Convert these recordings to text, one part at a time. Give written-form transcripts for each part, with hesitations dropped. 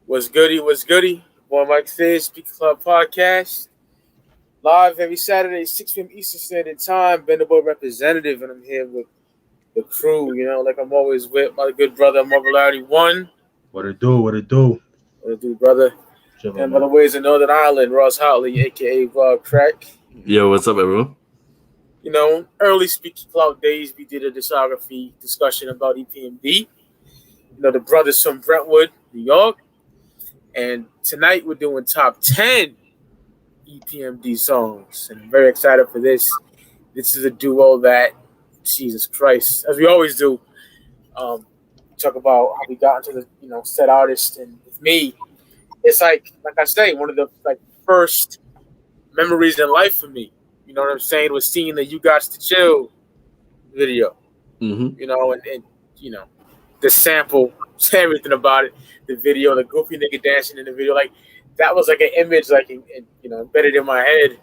What's goody? What's goody? Boy Mike Fizz, Ya Clout Podcast. Live every Saturday, 6 p.m. Eastern Standard Time. Been the boy representative, and I'm here with the crew, like I'm always with my good brother, Marvelity One. What it do? What it do, brother? Chilling, and by the ways of Northern Ireland, Ross Hotley, a.k.a. Bob Crack. Yo, what's up, everyone? Early Ya Clout days, we did a discography discussion about EPMD. The brothers from Brentwood, New York. And tonight we're doing top 10 EPMD songs. And I'm very excited for this. This is a duo that, Jesus Christ, as we always do, talk about how we got into the, set artist. And with me, it's like I say, one of the first memories in life for me. You know what I'm saying? Was seeing the You Gots to Chill video. Mm-hmm. And the sample, everything about it, the video, the goofy nigga dancing in the video, that was an image embedded in my head.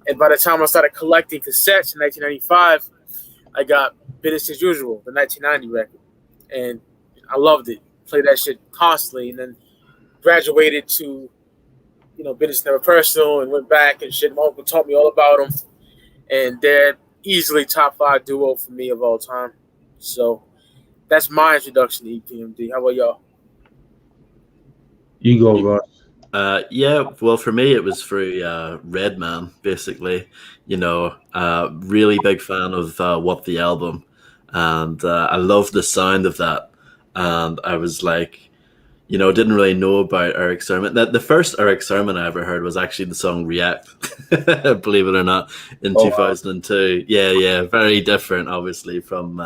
And by the time I started collecting cassettes in 1995, I got Business as Usual, the 1990 record, and I loved it. Played that shit constantly, and then graduated to Business Never Personal, and went back and shit. My uncle taught me all about them, and they're easily top 5 duo for me of all time. So that's my introduction to EPMD. How about y'all? You go, Ross. Well, for me, it was through Redman, basically. Really big fan of What the Album, and I loved the sound of that. And I was didn't really know about Eric Sermon. The first Eric Sermon I ever heard was actually the song React, believe it or not, in 2002. Wow. Yeah, very different, obviously, from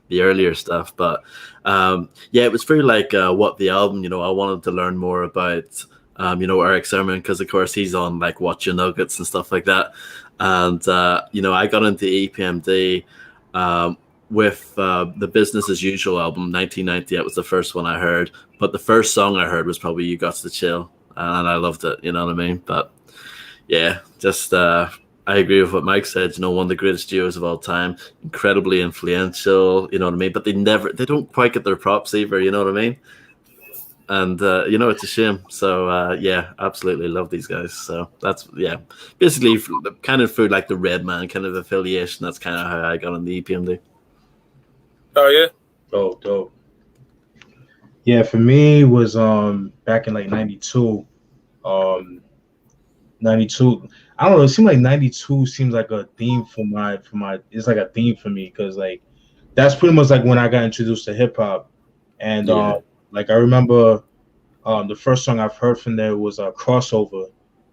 the earlier stuff. But it was through What the Album, I wanted to learn more about Eric Sermon, because of course he's on Watch Your Nuggets and stuff like that. And I got into EPMD with the Business as Usual album, 1990. That was the first one I heard, but the first song I heard was probably You Got to Chill, and I loved it, you know what I mean? But yeah, just I agree with what Mike said, one of the greatest duos of all time, incredibly influential, you know what I mean? But they don't quite get their props either, you know what I mean? And it's a shame. So absolutely love these guys. So that's basically kind of through the Redman kind of affiliation. That's kind of how I got on the EPMD. Oh yeah. Dope. Yeah, for me it was back in 92. 92. I don't know, it seemed like 92 seems like a theme for my it's like a theme for me, because that's pretty much when I got introduced to hip hop. And I remember the first song I've heard from there was Crossover.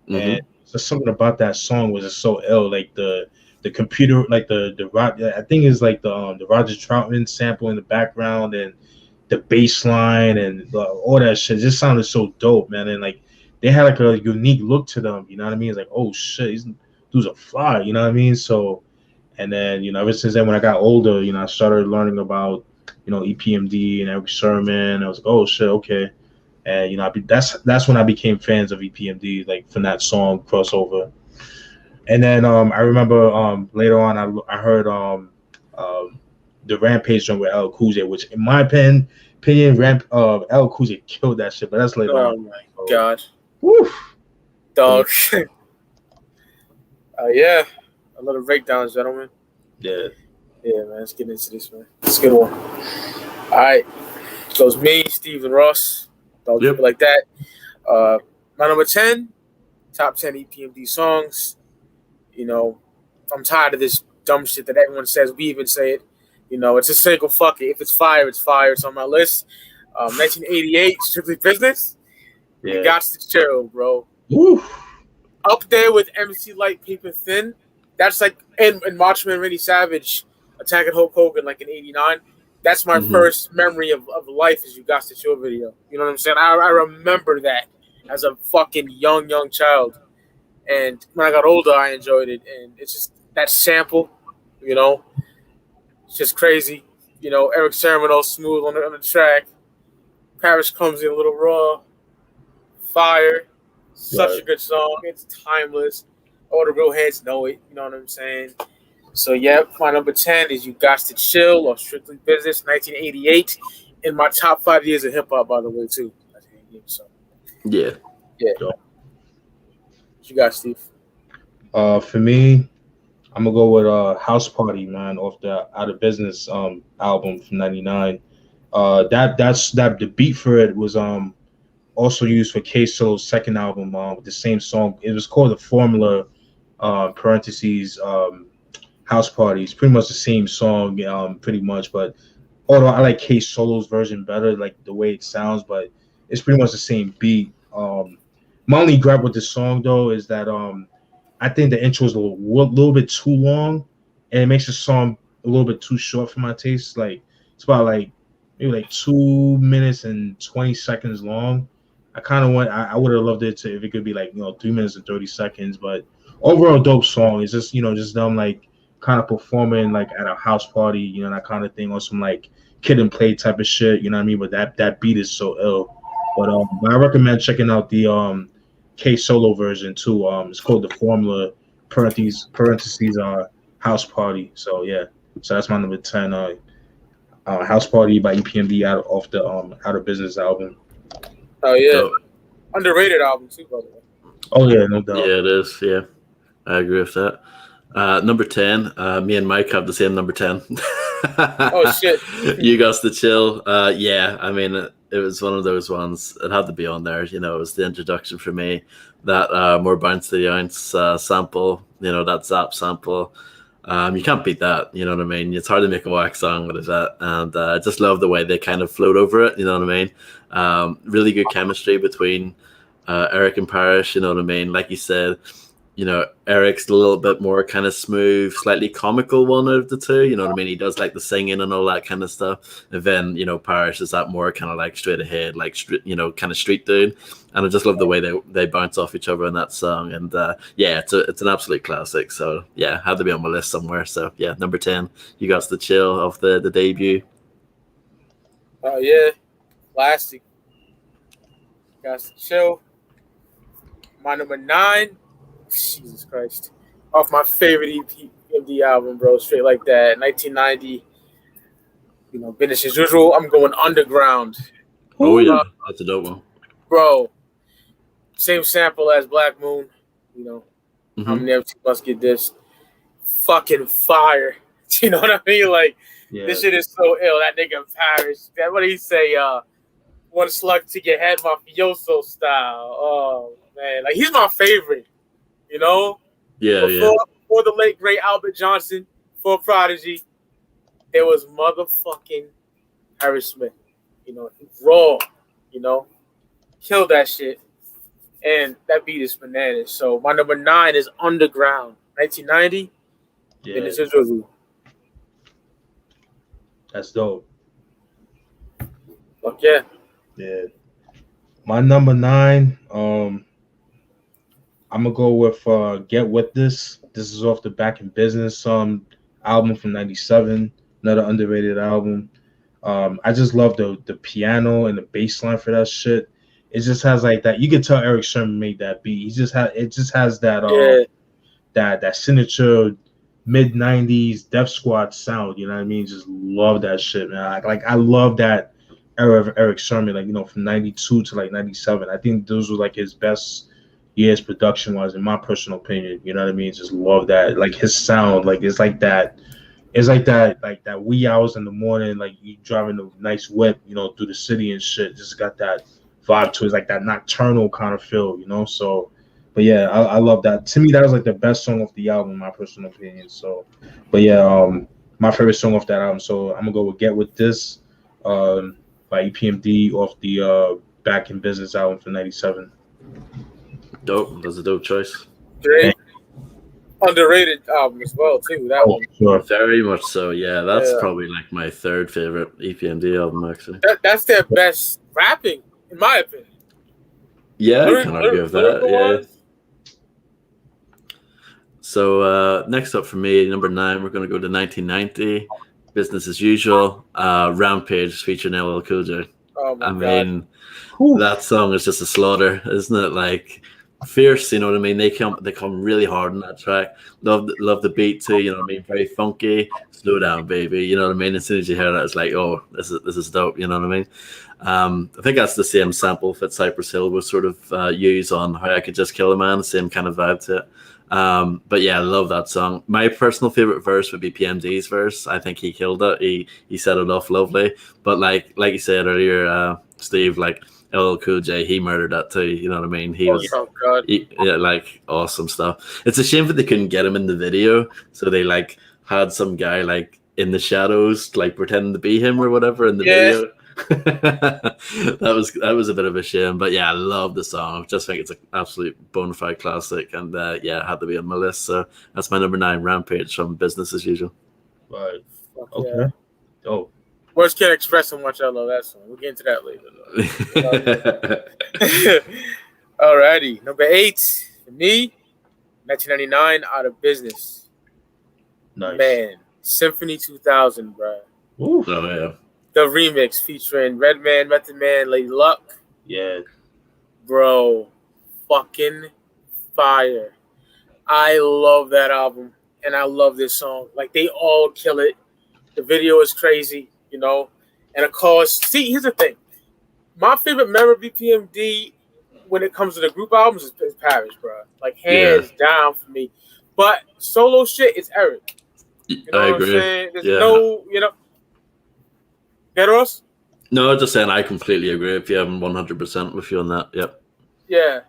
Mm-hmm. And just something about that song was just so ill. The computer, I think it's the Roger Troutman sample in the background, and the bass line and all that shit just sounded so dope, man. And they had a unique look to them, you know what I mean? It's oh shit, these dudes are fly, you know what I mean? So, and then ever since then, when I got older, I started learning about EPMD and Eric Sermon. I was oh shit, okay. And that's when I became fans of EPMD, from that song Crossover. And then I remember later on I heard the Rampage song with L Cool J, which in my opinion L Cool J killed that shit, but that's later on. Oh my god. Woo. Dog. Yeah. A little breakdowns, gentlemen. Yeah. Yeah, man. Let's get into this, man. It's a good one. All right. So it's me, Steve, and Ross. Yep. Like that. My number 10, top 10 EPMD songs. I'm tired of this dumb shit that everyone says. We even say it. It's a single fuck it. If it's fire, it's fire. It's on my list. 1988, Strictly Business. Yeah. You got to chill, bro. Woo. Up there with MC Light, Paper Thin. That's and Macho Man Randy Savage attacking Hulk Hogan in 89. That's my first memory of life is You Got to Chill video. You know what I'm saying? I remember that as a fucking young child. And when I got older, I enjoyed it. And it's just that sample, it's just crazy. Eric Sermon all smooth on the track. Paris comes in a little raw. Fire. Such a good song. It's timeless. All the real heads know it. You know what I'm saying? So, my number 10 is You Got to Chill or Strictly Business, 1988. In my top 5 years of hip-hop, by the way, too. So, Yeah. Yeah. Dope. What you got, Steve? For me, I'm gonna go with House Party, man, off the Out of Business album from '99. That the beat for it was also used for K Solo's second album with the same song. It was called The Formula, parentheses, House Party. It's pretty much the same song, pretty much. But although I like K Solo's version better, like the way it sounds, but it's pretty much the same beat. My only gripe with this song though is that I think the intro is a little bit too long, and it makes the song a little bit too short for my taste. Like it's about like maybe like 2 minutes and 20 seconds long. I kind of want. I would have loved it to if it could be like 3 minutes and 30 seconds. But overall, dope song. It's just just them like kind of performing like at a house party, that kind of thing, or some like kid and play type of shit. You know what I mean? But that beat is so ill. But I recommend checking out the K Solo version too. It's called The Formula parentheses House Party. So yeah. So that's my number 10. House Party by EPMD off the Out of Business album. Oh yeah, Dope. underrated album too, by the way. Oh yeah, no doubt. Yeah, it is. Yeah, I agree with that. Number 10. Me and Mike have the same number 10. Oh shit! You Got to Chill. Yeah, I mean, it was one of those ones. It had to be on there. It was the introduction for me. That More Bounce to the Ounce sample. That Zap sample. You can't beat that. You know what I mean? It's hard to make a wax song with that. And I just love the way they kind of float over it. You know what I mean? Really good chemistry between Eric and Parrish. You know what I mean? Like you said, Eric's a little bit more kind of smooth, slightly comical one out of the two. You know what I mean? He does like the singing and all that kind of stuff. And then, Parrish is that more kind of like straight ahead, like, kind of street dude. And I just love the way they bounce off each other in that song. And yeah, it's an absolute classic. So yeah, had to be on my list somewhere. So yeah, number 10, You Got to Chill of the debut. Oh yeah, classic. Got to Chill. My number 9. Jesus Christ. Off my favorite EPMD album, bro. Straight like that. 1990. Business as usual. I'm going Underground. Oh, yeah. That's a dope one. Bro. Same sample as Black Moon. I'm never too much get this. Fucking fire. You know what I mean? Like, This shit is so ill. That nigga Parrish. What did he say? One slug to your head, mafioso style. Oh, man. Like, he's my favorite. Yeah, before the late great Albert Johnson, for Prodigy, there was motherfucking Harry Smith. Raw. Killed that shit, and that beat is bananas. So my number 9 is Underground, 1990. Yeah, and this is review. That's dope. Fuck yeah. Yeah. My number 9. I'm gonna go with Get With This. This is off the Back in Business album from '97. Another underrated album. I just love the piano and the bass line for that shit. It just has like that. You can tell Eric Sherman made that beat. It just has that that signature mid '90s Def Squad sound. You know what I mean? Just love that shit, man. I love that era of Eric Sherman. From '92 to like '97. I think those were like his best years production wise, in my personal opinion. You know what I mean? Just love that. Like his sound, it's like that wee hours in the morning, like you driving a nice whip, through the city and shit. Just got that vibe to it. It's like that nocturnal kind of feel, So, but yeah, I love that. To me, that was like the best song off the album, in my personal opinion. So, but yeah, my favorite song off that album. So I'm gonna go with Get With This, by EPMD off the Back in Business album from '97. Dope. That's a dope choice. Great. Underrated album as well, too. That one. Sure. Very much so. Yeah, that's probably like my third favorite EPMD album, actually. That's their best rapping, in my opinion. Yeah, I can argue with that. Yeah. So next up for me, number 9, we're going to go to 1990. Business as Usual. Rampage featuring LL Cool J. Oh my God. Mean, that song is just a slaughter, isn't it? Like, fierce, you know what I mean? They come really hard on that track. Love the beat too, you know what I mean? Very funky. Slow down, baby. You know what I mean? As soon as you hear that, it's like, oh, this is dope. You know what I mean? I think that's the same sample that Cypress Hill was sort of use on How I Could Just Kill a Man. Same kind of vibe to it. But yeah, I love that song. My personal favorite verse would be PMD's verse. I think he killed it. He set it off lovely. But like you said earlier, Steve, like LL Cool J, he murdered that too. You know what I mean? Like awesome stuff. It's a shame that they couldn't get him in the video, so they like had some guy like in the shadows, like pretending to be him or whatever in the video. that was a bit of a shame, but yeah, I love the song. I just think it's an absolute bona fide classic, and yeah, it had to be on my list. So that's my number 9, Rampage from Business as Usual. Right. Okay. Oh. Words can't express how much I love that song. We'll get into that later. Alrighty, number 8 for me, 1999, Out of Business. Nice. Man, Symphony 2000, bro. Ooh. Oh yeah. The remix featuring Redman, Method Man, Lady Luck. Yeah. Bro, fucking fire. I love that album, and I love this song. Like, they all kill it. The video is crazy, you know? And of course, see, here's the thing. My favorite member of EPMD when it comes to the group albums is Paris, bro. Like, hands down for me. But solo shit is Eric. You know I what agree. I'm saying? There's no, you know. Get us? No, just saying I completely agree with you. I'm 100% with you on that. Yep. Yeah.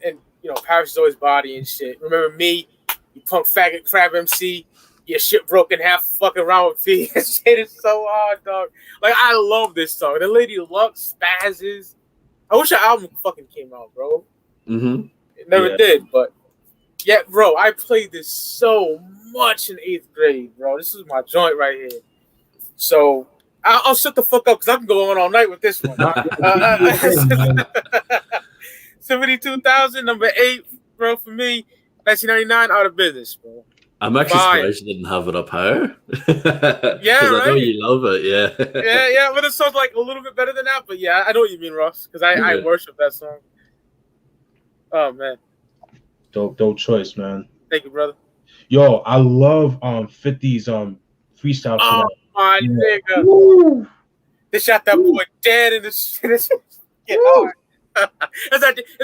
And you know, Paris is always body and shit. Remember me, you punk faggot crab MC, your shit broken half fucking around with me. That shit is so hard, dog. Like, I love this song. The Lady Luck spazzes. I wish the album fucking came out, bro. Mm-hmm. It never did, but yeah, bro, I played this so much in 8th grade, bro. This is my joint right here. So I'll shut the fuck up because I can go on all night with this one. 72,000, number 8, bro, for me. 1999, Out of Business, bro. I'm actually surprised you didn't have it up higher. Yeah, right? I know you love it, yeah. yeah, but it sounds like a little bit better than that. But yeah, I know what you mean, Ross, because I worship that song. Oh, man. Dope choice, man. Thank you, brother. Yo, I love 50's freestyle. Oh, my nigga. Woo. They shot that boy dead in the shit. It's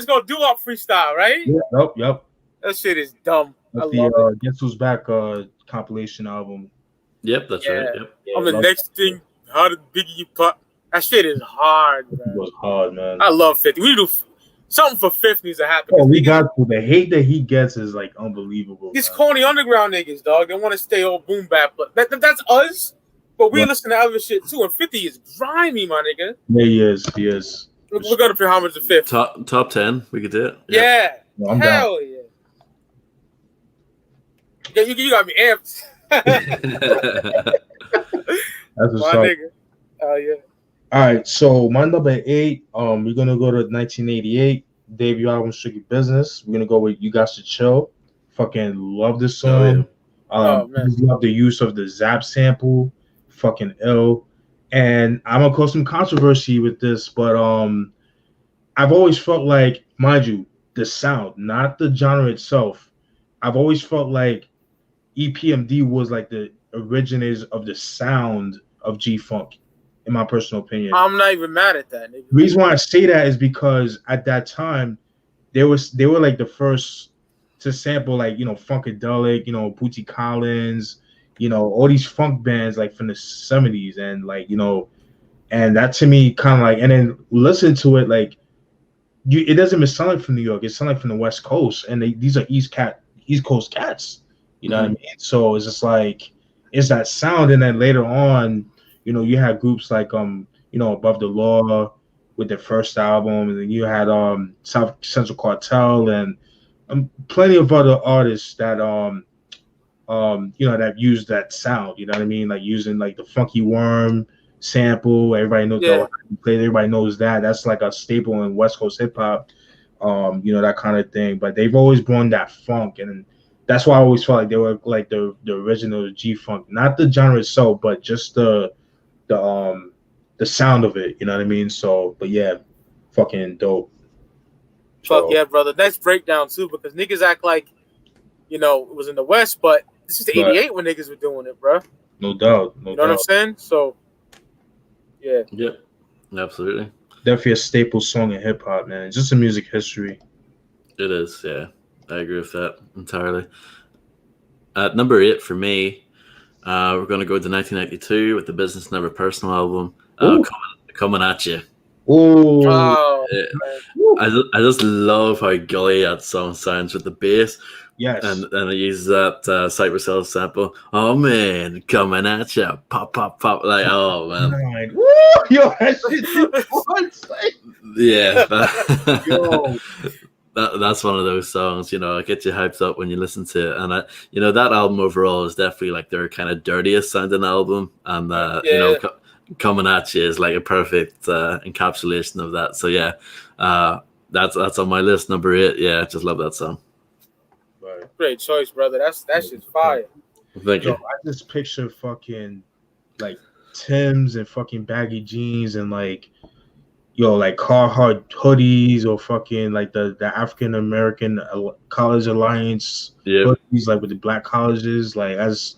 going to do up freestyle, right? Yeah, yep. That shit is dumb. That's the Guess Who's Back compilation album. Yep, that's right. Yep. On the next thing, how did Biggie pop? That shit is hard, man. It was hard, man. I love 50. We do something for 50 needs to happen. Oh, we got to. The hate that he gets is like unbelievable. These corny underground niggas, dog. They want to stay all boom bap, but that's us. But we listen to other shit too. And 50 is grimy, my nigga. Yeah, he is. We're gonna pay homage to 50. Top 10, we could do it. Yeah. No, I'm Hell down. Yeah. You got me amped. That's what's my up. nigga. Oh yeah. All right, so my number 8, we're gonna go to 1988 debut album, Strictly Business. We're gonna go with You Got to Chill. Fucking love this song. Love the use of the Zap sample. Fucking ill. And I'm gonna cause some controversy with this, but I've always felt like, mind you, the sound, not the genre itself. I've always felt like EPMD was like the originators of the sound of G-Funk, in my personal opinion. I'm not even mad at that, nigga. The reason why I say that is because at that time, they were like the first to sample, like, you know, Funkadelic, you know, Bootsy Collins, you know, all these funk bands like from the 70s, and like, you know, and that to me kind of like, and then listen to it, like, it doesn't even sound like from New York, it sounds like from the West Coast, and these are East Coast cats, you know what I mean? So it's just like, it's that sound, and then later on, you know, you had groups like you know, Above the Law with their first album, and then you had South Central Cartel and plenty of other artists that you know, that used that sound, you know what I mean? Like using like the Funky Worm sample. Everybody knows that. Everybody knows that. That's like a staple in West Coast hip hop, you know, that kind of thing. But they've always brought that funk, and that's why I always felt like they were like the original G-Funk, not the genre itself, but just the sound of it, you know what I mean? So, but yeah, fucking dope. Fuck yeah, brother. Next breakdown too, because niggas act like, it was in the West, but this is '88 when niggas were doing it, bro. No doubt. You know what I'm saying? So, yeah. Yeah, absolutely. Definitely a staple song in hip hop, man. It's just a music history. It is, yeah. I agree with that entirely. At number 8 for me, we're going to go to 1992 with the Business Never Personal album, coming at you. Oh, I just love how gully that song sounds with the bass. yes. And it uses that Cypress Hill sample. Oh man, coming at you, pop, pop, pop. Like, oh man, woo! Yo, that shit. Yeah, Yo. that's one of those songs. It gets you hyped up when you listen to it. And that album overall is definitely like their kind of dirtiest sounding album. And coming at you is like a perfect encapsulation of that. So yeah, that's on my list, number 8. Yeah, I just love that song. Great choice, brother. That's just fire. Thank you. I just picture fucking like Timbs and fucking baggy jeans and like Carhartt hoodies or fucking like the African American College Alliance hoodies, like with the black colleges. Like that's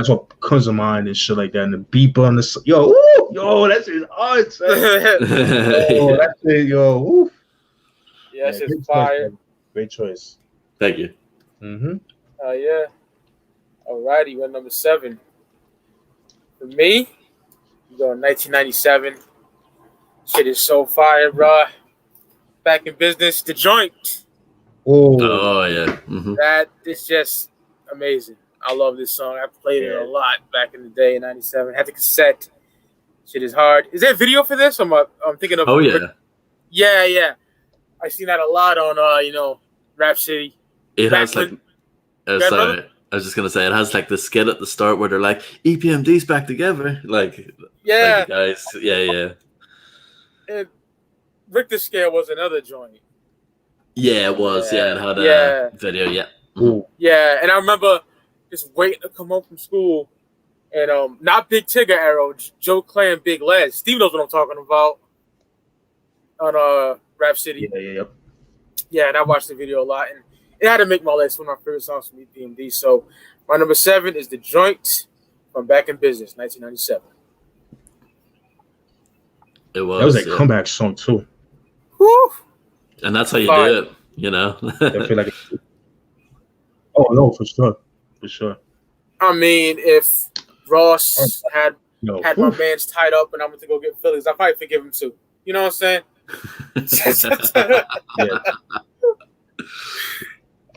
what comes to mind and shit like that. And the beep on the yo, that's his hard. That's it, yo. Oof. Yeah, that's just fire. Great choice. Thank you. Mm-hmm. Yeah. Alrighty, we're number 7. For me, we go 1997. Shit is so fire, bro. Back in Business, The Joint. Oh yeah. Mm-hmm. That is just amazing. I love this song. I played it a lot back in the day in '97. Had the cassette. Shit is hard. Is there a video for this? I'm thinking of. Oh yeah. Yeah. I seen that a lot on Rap City. It has like. Sorry, I was just gonna say it has like the skit at the start where they're like EPMD's back together. Like yeah, like guys. Yeah. And Richter Scale was another joint. Yeah, it was. Yeah, it had a video. Yeah. Ooh. Yeah, and I remember just waiting to come home from school, and not Big Tigger Arrow, Joe Clay and Big Les. Steve knows what I'm talking about on Rap City. Yeah. Yeah, and I watched the video a lot, and it had to make my list. One of my favorite songs from EPMD. So my number 7 is The Joint from Back in Business, 1997. It was. That was a comeback song too. Woo! And that's how you do it, I feel like. Oh no, for sure. I mean, if Ross had my man's tied up and I'm going to go get Phillies, I'd probably forgive him too. You know what I'm saying? Yeah.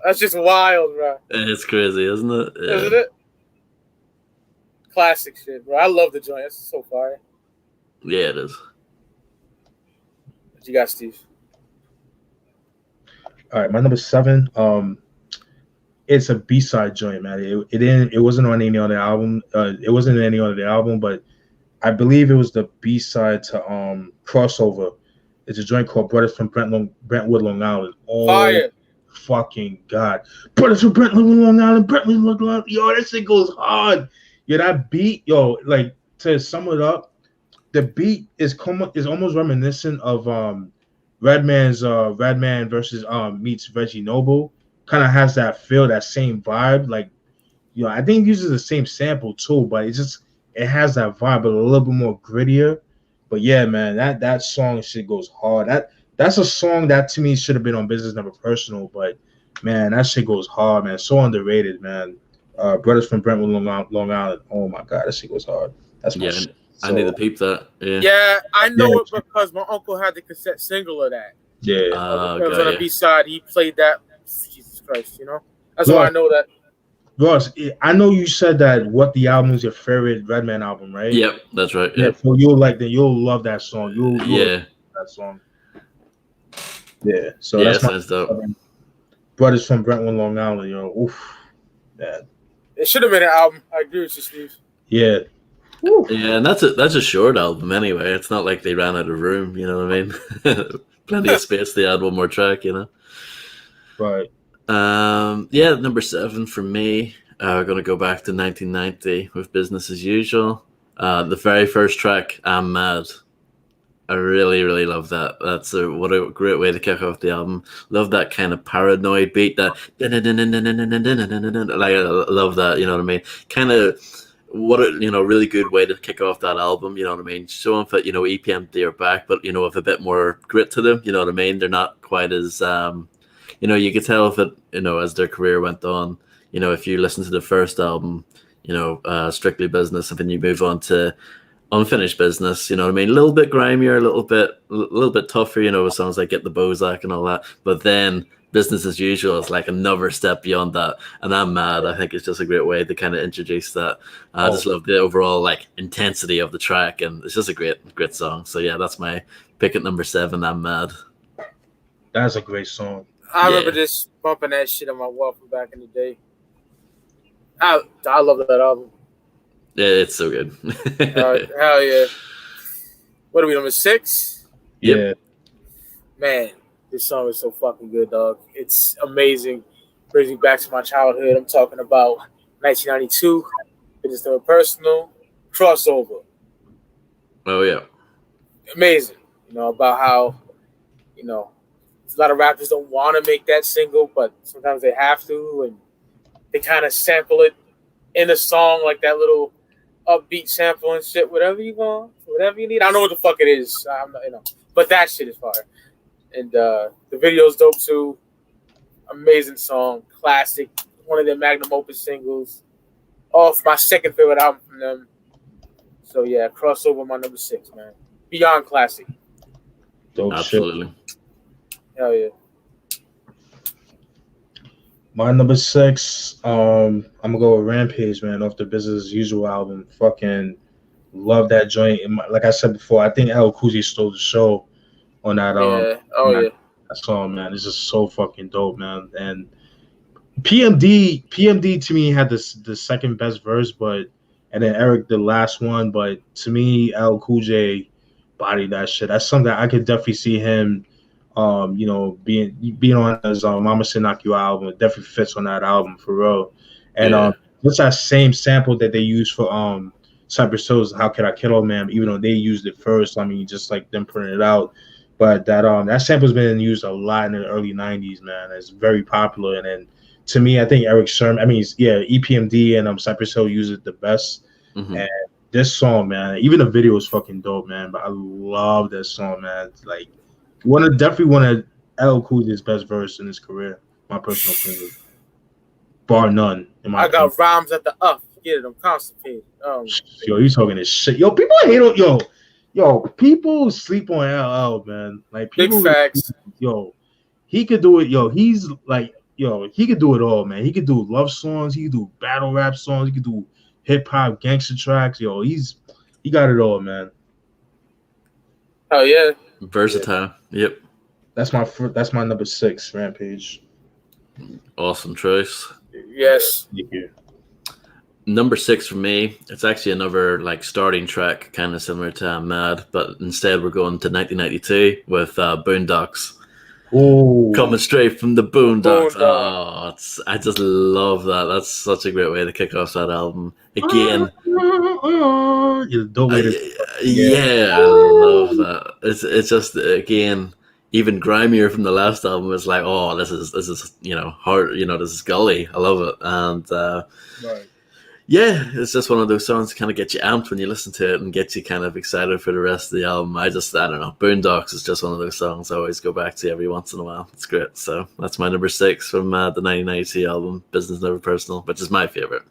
That's just wild, bro. It's crazy, isn't it? Yeah. Isn't it? Classic shit, bro. I love The Joint. It's so fire. Yeah, it is. What you got, Steve? All right, my number 7. It's a B-side joint, man. It wasn't on any other album. It wasn't in any other album, but I believe it was the B-side to Crossover. It's a joint called Brothers from Brentwood, Long Island. Oh, fire. Fucking God. Brothers from Brentwood, Long Island. Brentwood, Long Island. Yo, that shit goes hard. Yeah, that beat, like to sum it up, the beat is almost reminiscent of Redman versus meets Reggie Noble. Kind of has that feel, that same vibe. Like, I think it uses the same sample too, but it has that vibe, but a little bit more grittier. But yeah, man, that song shit goes hard. That's a song that to me should have been on Business Never Personal, but man, that shit goes hard, man. So underrated, man. Brothers from Brentwood, Long Island. Oh my God, that shit goes hard. That's my shit. So, I need to peep that. Yeah, I know it because my uncle had the cassette single of that. Yeah. It was on the B-side. He played that. Jesus Christ, That's why I know that. Ross, I know you said that What the Album is your favorite Redman album, right? Yep, that's right. Yep. So you'll love that song. You'll love that song. Yeah. So yeah, that's dope. Brothers from Brentwood, Long Island. Oof, man. It should have been an album. I agree with you, Steve. Yeah. Oof. Yeah, and that's a short album anyway. It's not like they ran out of room. You know what I mean? Plenty of space. They add one more track. Right. Number 7 for me. We're gonna go back to 1990 with Business as Usual. The very first track, I'm Mad. I really, really love that. What a great way to kick off the album. Love that kind of paranoid beat. That like I love that. You know what I mean? Kind of what a really good way to kick off that album. You know what I mean? Showing that EPMD are back, but with a bit more grit to them. You know what I mean? They're not quite as you could tell if it as their career went on. If you listen to the first album, Strictly Business, and then you move on to Unfinished Business, you know what I mean? A little bit grimier, a little bit tougher, with songs like Get the Bozak and all that. But then Business as Usual is like another step beyond that. And I'm mad. I think it's just a great way to kind of introduce that. I just love the overall like intensity of the track, and it's just a great song. So yeah, that's my pick at number 7. I'm mad. That's a great song. I remember just bumping that shit on my wall from back in the day. I love that album. Yeah, it's so good. Hell yeah. What are we, number 6? Yep. Man, this song is so fucking good, dog. It's amazing. Brings me back to my childhood. I'm talking about 1992. It's Never Personal. Crossover. Oh, yeah. Amazing. About how, a lot of rappers don't want to make that single, but sometimes they have to, and they kind of sample it in a song, like that little upbeat sample and shit. Whatever you need. I don't know what the fuck it is. I'm not, but that shit is fire. And the video's dope too. Amazing song, classic. One of their magnum opus singles. Off my second favorite album from them. So yeah, Crossover, my number 6, man. Beyond classic. Dope Absolutely. Shit. Hell yeah. My number 6, I'm gonna go with Rampage, man, off the Business as Usual album. Fucking love that joint. Like I said before, I think LL Cool J stole the show on that. That song, man. It's just so fucking dope, man. And PMD to me had the second best verse, and then Eric the last one. But to me, LL Cool J bodied that shit. That's something I could definitely see him. Being on his Mama Said Knock You album, it definitely fits on that album for real. And it's that same sample that they use for Cypress Hill's How Could I Kill a Man, even though they used it first. I mean, just like them putting it out. But that sample's been used a lot in the early 90s, man. It's very popular. And then to me, I think Eric Sermon, EPMD and Cypress Hill use it the best. Mm-hmm. And this song, man, even the video is fucking dope, man. But I love this song, man. It's like definitely one of LL Cool J's best verse in his career. My personal opinion, bar none. I got rhymes at the up. Get it? I'm constipated. Yo, you talking this shit? Yo, people hate on people sleep on LL, man. Like people, big facts. Yo, he could do it. Yo, he's like, he could do it all, man. He could do love songs. He could do battle rap songs. He could do hip hop gangster tracks. Yo, he got it all, man. Oh yeah. Versatile. Yep. That's my number 6, Rampage. Awesome choice. Yes. Thank you. Number 6 for me, it's actually another like starting track, kind of similar to I'm Mad, but instead we're going to 1992 with Boondocks. Ooh. Coming straight from the Boondocks. I just love that. That's such a great way to kick off that album. Again, I love that. It's just, again, even grimier from the last album. It's like, oh, this is hard. This is gully. I love it. And right. Yeah, it's just one of those songs that kind of get you amped when you listen to it and get you kind of excited for the rest of the album. I don't know. Boondocks is just one of those songs I always go back to every once in a while. It's great. So that's my number 6 from the 1992 album, Business Never Personal, which is my favorite.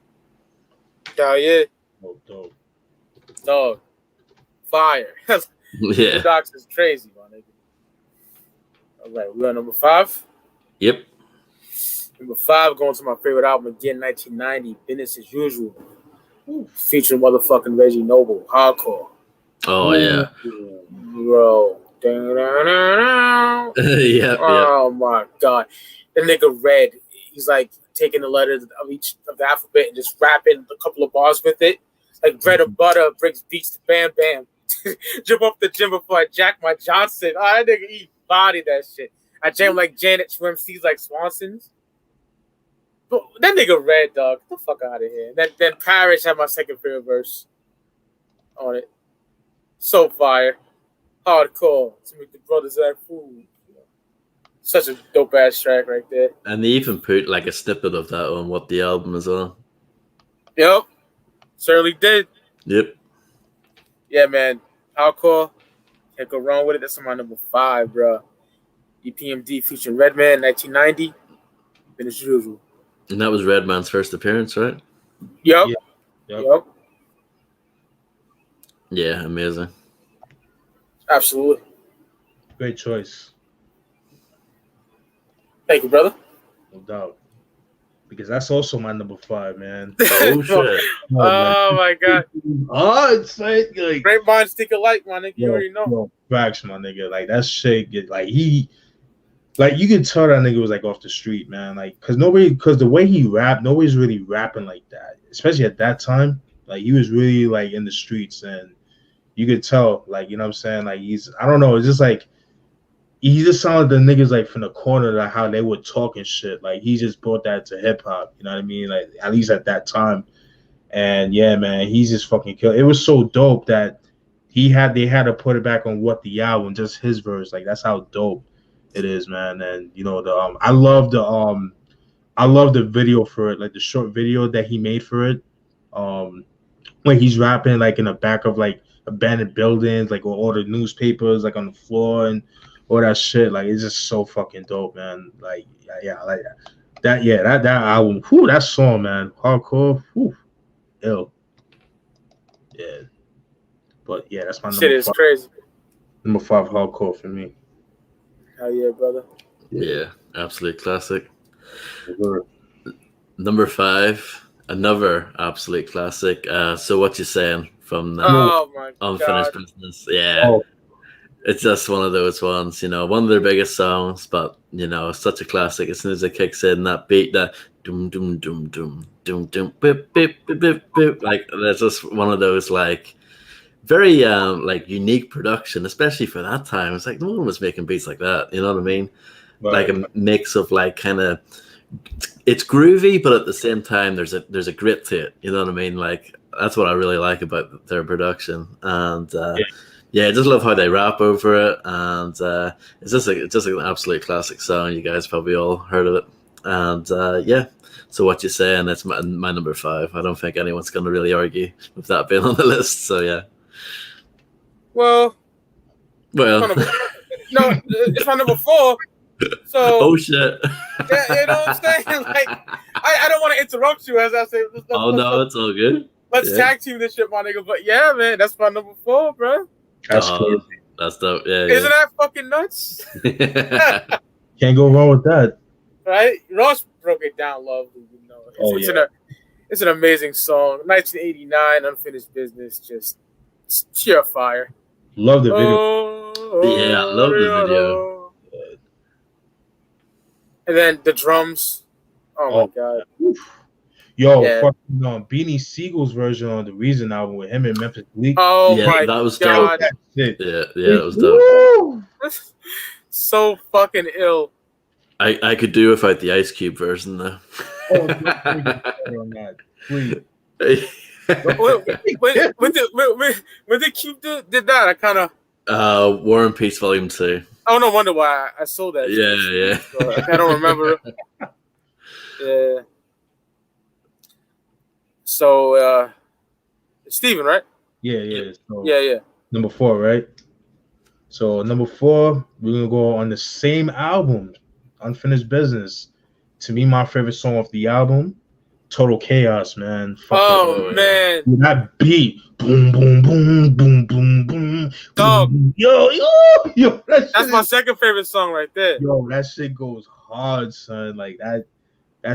Oh, yeah. Oh, dope. Dog. Fire. Yeah. Boondocks is crazy, my nigga. All right, we're on number 5. Yep. Number 5, going to my favorite album again, 1990, Business as Usual, featuring motherfucking Reggie Noble, Hardcore. Oh, yeah. Bro. Yeah. Oh, my God. The nigga Red, he's like taking the letters of each of the alphabet and just rapping a couple of bars with it. Like bread and butter, brings beats to Bam Bam. Jump up the gym before I jack my Johnson. Oh, that nigga, he bodied that shit. I jam like Janet, swim seas like Swanson's. But that nigga Red, dog. Get the fuck out of here. Then Parish had my second favorite verse on it. So fire. Hardcore to make the brothers act fool. Such a dope ass track right there. And they even put like a snippet of that on What the Album as well. Yep, certainly did. Yep. Yeah, man. Hardcore. Can't go wrong with it. That's my number 5, bro. EPMD featuring Redman, 1990. Been as usual. And that was Redman's first appearance, right? Yep. Yep. Yeah, amazing. Absolutely. Great choice. Thank you, brother. No doubt. Because that's also my number 5, man. Oh shit! Oh my god! It's like Great minds think alike, my nigga. You already know. Yo, facts, my nigga. Like that shit get like you could tell that nigga was like off the street, man. Like, cause the way he rapped, nobody's really rapping like that, especially at that time. Like he was really like in the streets, and you could tell, like, you know what I'm saying? Like I don't know, it's just like he just sounded the niggas like from the corner, like how they would talk and shit. Like he just brought that to hip hop, you know what I mean? Like at least at that time. And yeah, man, he's just fucking killed. It was so dope that they had to put it back on What the Album, just his verse. Like that's how dope it is, man. And you know, I love the video for it, like the short video that he made for it. When he's rapping like in the back of like abandoned buildings, like all the newspapers like on the floor and all that shit. Like it's just so fucking dope, man. Like yeah, like that. Yeah, that album, whew, that song, man. Hardcore, whew, ill. Yeah. But yeah, that's my number Shit is 5. crazy. Number 5 hardcore for me. Hell yeah, brother. Yeah, absolute classic. Sure. Number 5, another absolute classic. So what you saying from Oh my Unfinished god. Business? Yeah. Oh. It's just one of those ones, you know, one of their biggest songs, but you know, such a classic. As soon as it kicks in, that beat, that doom doom doom doom doom doom beep beep beep beep beep, like that's just one of those like very like unique production, especially for that time. It's like no one was making beats like that, you know what I mean? Right. Like a mix of like kind of, it's groovy, but at the same time there's a grit to it, you know what I mean? Like that's what I really like about their production. And yeah, I just love how they rap over it, and it's just an absolute classic song. You guys probably all heard of it, and yeah. So what you saying? It's my number 5. I don't think anyone's going to really argue with that being on the list. So yeah. Well, no, it's my number 4. So oh shit! Yeah, you know what I'm saying? Like, I don't want to interrupt you as I say. It's all good. Let's tag team this shit, my nigga. But yeah, man, that's my number 4, bro. That's crazy. That's dope. Yeah. Isn't that fucking nuts? Can't go wrong with that. Right? Ross broke it down lovely, you know. It's an amazing song. 1989, Unfinished Business, just sheer fire. Love the video. Yeah, I love the video. And then the drums. Oh my god. Yo, fucking Beanie Siegel's version on the Reason album with him and Memphis Bleak. Oh yeah, my that was god. dope. Yeah, that was dope. So fucking ill. I could do without the Ice Cube version though. Oh, please. When the Cube did that, I kind of War and Peace Volume 2. Oh, no wonder why I saw that. Yeah. So I don't remember. Yeah. So, Steven, right? Yeah. So, yeah. Number 4, right? So number 4, we're gonna go on the same album, Unfinished Business. To me, my favorite song off the album, Total Chaos, man. Man, that beat, boom, boom, boom, boom, boom, boom. Dog. Boom. Yo. That's my second favorite song right there. Yo, that shit goes hard, son. Like that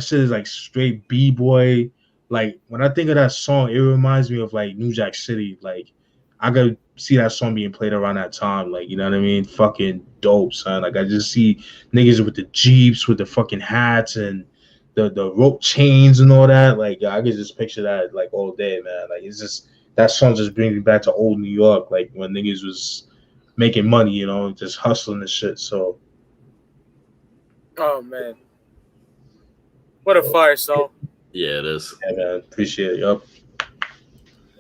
shit is like straight B-boy. Like when I think of that song, it reminds me of like New Jack City. Like I could see that song being played around that time. Like, you know what I mean? Fucking dope, son. Like I just see niggas with the Jeeps, with the fucking hats and the rope chains and all that. Like I could just picture that like all day, man. Like it's just that song just brings me back to old New York, like when niggas was making money, you know, just hustling and shit. So oh man. What a fire song. Yeah, it is. Yeah, man. Appreciate it. Yup.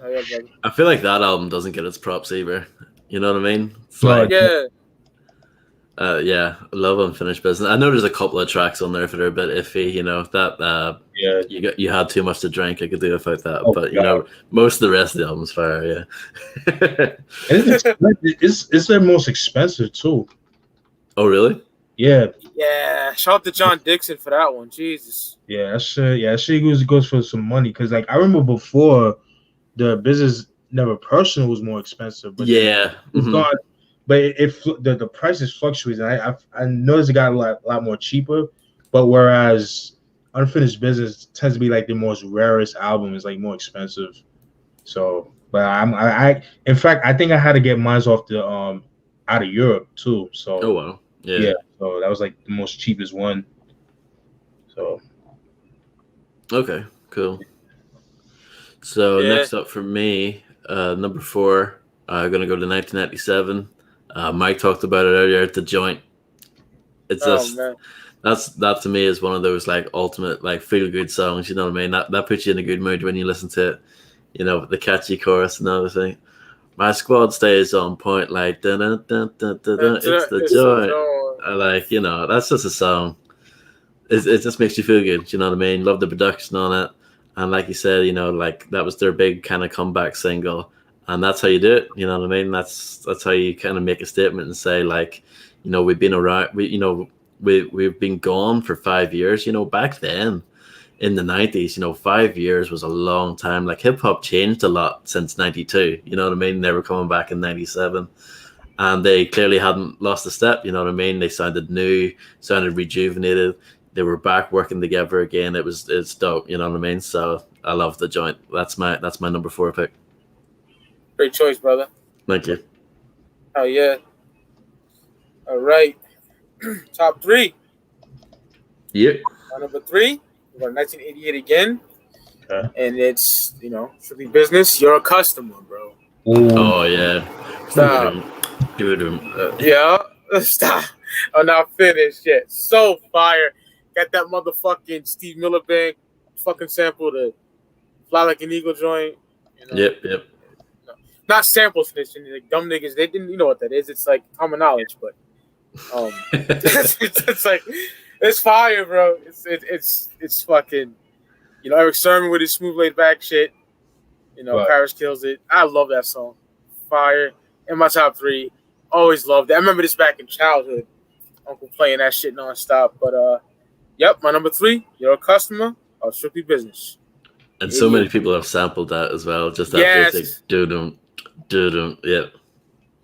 Oh, yeah, brother. I feel like that album doesn't get its props either. You know what I mean? It's Right. like, Yeah. yeah, I love Unfinished Business. I know there's a couple of tracks on there that are a bit iffy. You know that Yeah. you had too much to drink. I could do without that. Oh, But God. most of the rest of the album's fire. Yeah. And it's their most expensive too. Oh, really? Yeah. Yeah. Shout out to John Dixon for that one. Jesus. Yeah, that shit goes for some money. Cause like I remember before the business never personal was more expensive, but then Yeah. it's gone. But the prices fluctuate, and I noticed it got a lot more cheaper. But whereas Unfinished Business tends to be like the most rarest album, is like more expensive. So, but I in fact I think I had to get mine off the out of Europe too. So Oh wow. Yeah. So that was like the most cheapest one. So Okay. Cool. So next up for me, number 4, I'm gonna go to 1997. Mike talked about it earlier. The Joint. It's just that to me is one of those like ultimate like feel good songs. You know what I mean? That puts you in a good mood when you listen to it. You know, the catchy chorus and everything. My squad stays on point, like dun, dun, dun, dun, dun, dun, it's the Joint. Like, you know, that's just a song. It just makes you feel good. You know what I mean? Love the production on it. And like you said, you know, like that was their big kind of comeback single. And that's how you do it. You know what I mean? That's how you kind of make a statement and say, like, you know, we've been around, we've been gone for 5 years. You know, back then in the 90s, you know, 5 years was a long time. Like hip hop changed a lot since 92. You know what I mean? They were coming back in 97. And they clearly hadn't lost a step. You know what I mean? They sounded new, sounded rejuvenated. They were back working together again. It's dope. You know what I mean? So I love The Joint. That's my number 4 pick. Great choice, brother. Thank you. Oh yeah. All right. Top 3. Yep. My number 3, we got 1988 again. Okay. And it's, you know, strictly business. You're a customer, bro. Ooh. Oh yeah. Stop. Yeah. Stop. I'm not finished yet. So fire. Got that motherfucking Steve Miller Band fucking sample, the Fly Like an Eagle joint. You know? Yep. Not sample snitching. Like dumb niggas, they didn't. You know what that is? It's like common knowledge, but it's like it's fire, bro. It's fucking. You know, Eric Sermon with his smooth laid back shit. You know, Right. Paris Kills It. I love that song. Fire. In my top 3. Always loved it. I remember this back in childhood. Uncle playing that shit nonstop. But yep, my number 3. You're a customer of Strictly Business. And so many people have sampled that as well. Just that basic do-dum. Yeah.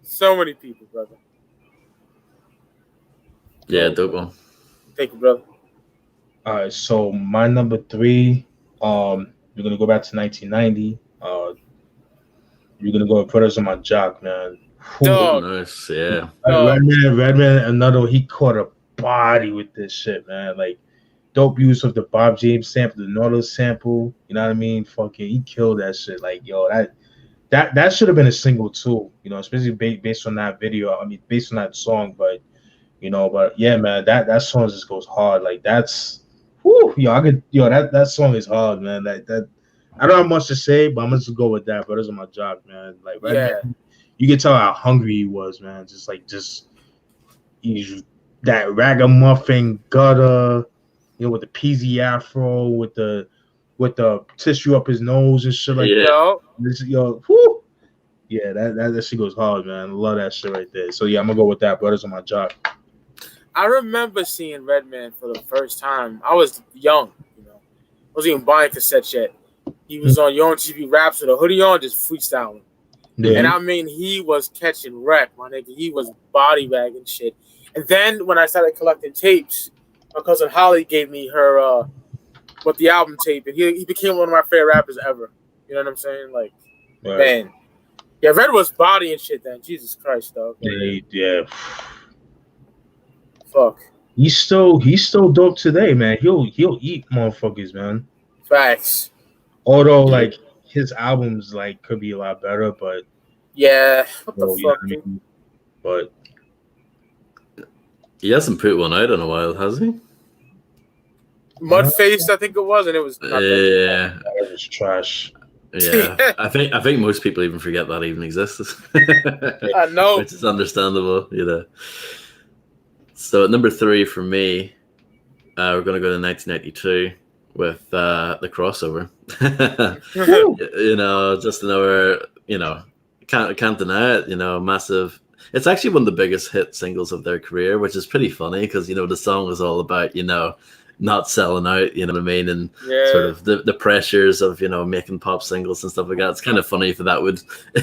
So many people, brother. Yeah, dope one. Thank you, brother. All right, so my number 3, we're gonna go back to 1990. You're gonna go and put us on my jock, man. Dog. Nice, yeah. Redman, another. He caught a body with this shit, man. Like dope use of the Bob James sample, the Nautilus sample. You know what I mean? Fucking, he killed that shit. Like, yo, that should have been a single too. You know, especially based on that video. I mean, based on that song. But yeah, man, that song just goes hard. Like that's, that song is hard, man. That I don't have much to say, but I'm gonna just go with that. Brothers on my job, man. Like, Redman, you can tell how hungry he was, man. He's that ragamuffin gutter, with the peasy afro, with the tissue up his nose and shit like that. Yeah, that shit goes hard, man. I love that shit right there. So yeah, I'm gonna go with that. Brothers on my job. I remember seeing Redman for the first time. I was young, I wasn't even buying cassettes yet. He was on Your Own TV Raps with a hoodie on, just freestyling. Yeah. And I mean, he was catching wreck, my nigga. He was body bagging shit. And then when I started collecting tapes, my cousin Holly gave me her with the album tape, and he became one of my favorite rappers ever. You know what I'm saying? Like, right. Man. Yeah, Red was body and shit then. Jesus Christ, dog. Yeah. Fuck. He's still dope today, man. He'll eat motherfuckers, man. Facts. Although, like, his albums could be a lot better, but yeah, what the fuck, dude? But he hasn't put one out in a while, has he? Mudfaced, I think it was, and it was not yeah, it was trash. Yeah, I think most people even forget that even exists. I know, which is understandable, So at number 3 for me, we're going to go to 1992 with the crossover. Just another, can't deny it. Massive. It's actually one of the biggest hit singles of their career, which is pretty funny because the song is all about not selling out, you know what I mean, and sort of the pressures of making pop singles and stuff like that. It's kind of funny if that would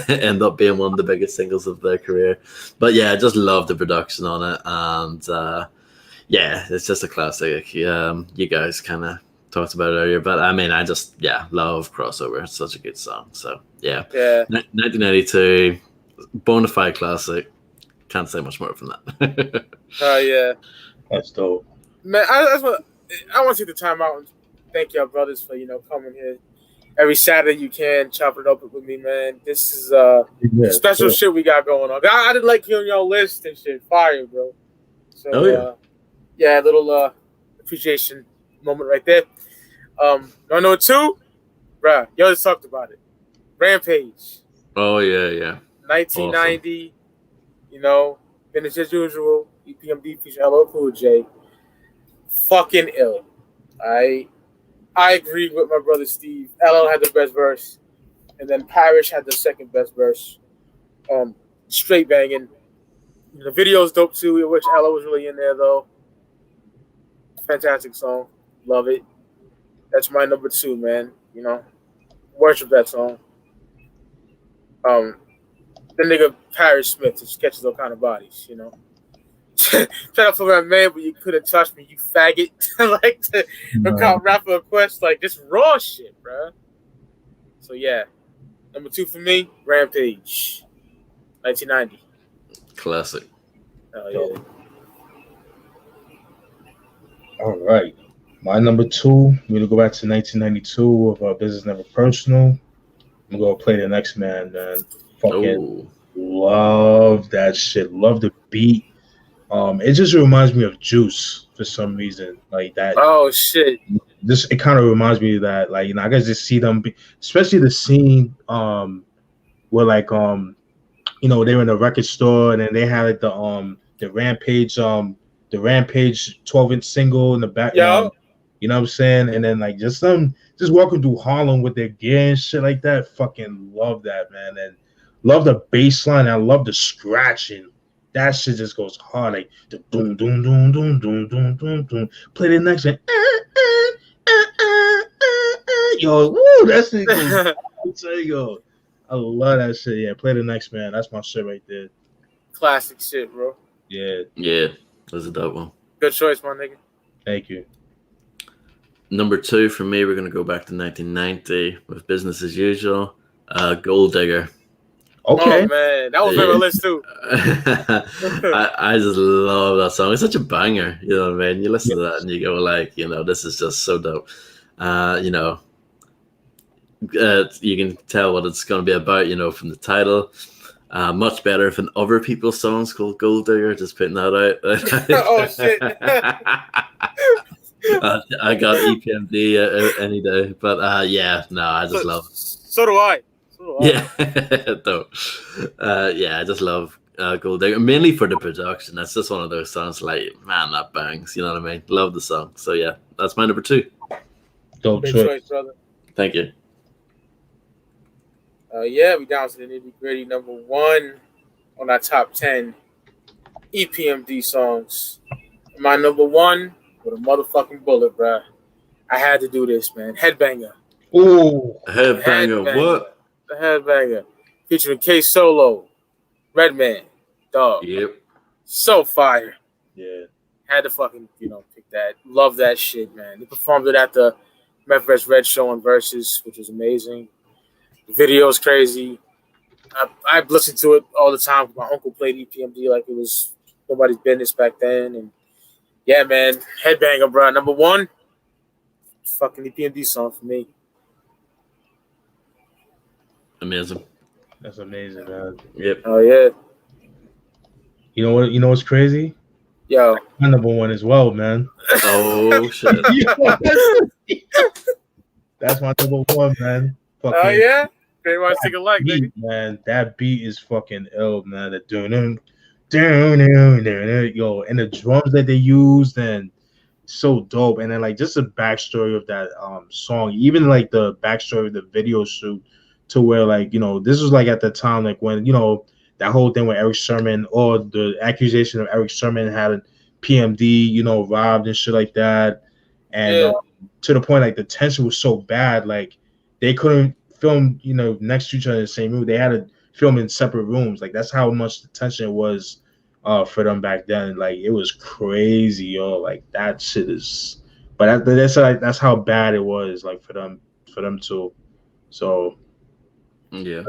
end up being one of the biggest singles of their career. But yeah, I just love the production on it, and it's just a classic. You guys kind of talked about it earlier, but I mean, I just love Crossover. It's such a good song. So yeah. 1992, bona fide classic. Can't say much more from that. Oh yeah, that's dope, man. I want to take the time out and thank y'all brothers for coming here every Saturday you can, chopping it up with me, man. This is special shit we got going on. I didn't like hearing y'all list and shit. Fire, bro. So a little appreciation moment right there. Number 2, bruh, y'all just talked about it. Rampage. Oh yeah. 1990. Awesome. Finish as usual. EPMD feature LL Cool J. Fucking ill. I agree with my brother Steve. LL had the best verse, and then Parrish had the second best verse. Straight banging. The video's dope too. I wish LL was really in there though. Fantastic song. Love it. That's my number 2, man. Worship that song. The nigga Parrish Smith just catches all kind of bodies, Shout out for my man, but you couldn't touch me, you faggot. Like the call rapper request, like just raw shit, bro. So yeah, number 2 for me, Rampage, 1990. Classic. Oh yeah. All right, my number 2. We're gonna go back to 1992 of Business Never Personal. I'm gonna play the next man. Fucking love that shit. Love the beat. It just reminds me of Juice for some reason, like that. Oh shit! It kind of reminds me of that, like I guess just see them, especially the scene, where like they were in a record store and then they had like the Rampage 12-inch single in the back. Yeah. You know what I'm saying? And then like just walking through Harlem with their gear and shit like that. Fucking love that, man, and love the bass line. I love the scratching. That shit just goes hard, like the doom doom doom doom doom doom doom doom. Play the next one. Yo, woo, that shit goes. Yo, I love that shit. Yeah, play the next man. That's my shit right there. Classic shit, bro. Yeah, that's a dope one. Good choice, my nigga. Thank you. Number 2 for me, we're gonna go back to 1990 with Business as Usual. Gold Digger. Okay. Oh man, that was on my list too. I just love that song. It's such a banger. You know what I mean? You listen to that and you go like, this is just so dope. You can tell what it's going to be about, from the title. Much better than other people's songs called Gold Digger. Just putting that out. Oh shit. I got EPMD any day, but I just love it. So do I. Yeah, dope. I just love Gold Digger, mainly for the production. That's just one of those songs like, man, that bangs. You know what I mean? Love the song. So yeah, that's my number 2. Dope choice, brother. Thank you. We down to the nitty gritty. Number 1 on our top 10 EPMD songs. My number 1 with a motherfucking bullet, bruh. I had to do this, man. Headbanger. Ooh, Headbanger. What? The Headbanger, featuring K Solo, Redman, dog. Yep. So fire. Yeah. Had to fucking pick that. Love that shit, man. They performed it at the Memphis Red show on Versus, which was amazing. The video is crazy. I listened to it all the time. My uncle played EPMD like it was nobody's business back then, and yeah, man, Headbanger, bro. Number 1, fucking EPMD song for me. Amazing. That's amazing, man. Yep. Oh yeah. You know what? You know what's crazy? Yo. My number 1 as well, man. Oh shit. That's my number 1, man. Fucking, Oh yeah, very much take a like, nigga. beat, man. That beat is fucking ill, man. The dun, yo, and the drums that they used, and so dope. And then like just the backstory of that song, even like the backstory of the video shoot, to where like this was like at the time like when that whole thing with Eric Sermon, or the accusation of Eric Sermon had PMD robbed and shit like that, and to the point like the tension was so bad, like they couldn't film next to each other in the same room. They had to film in separate rooms. Like that's how much the tension was for them back then. Like it was crazy, yo. Like that shit is, but that's how bad it was, like for them too. So yeah,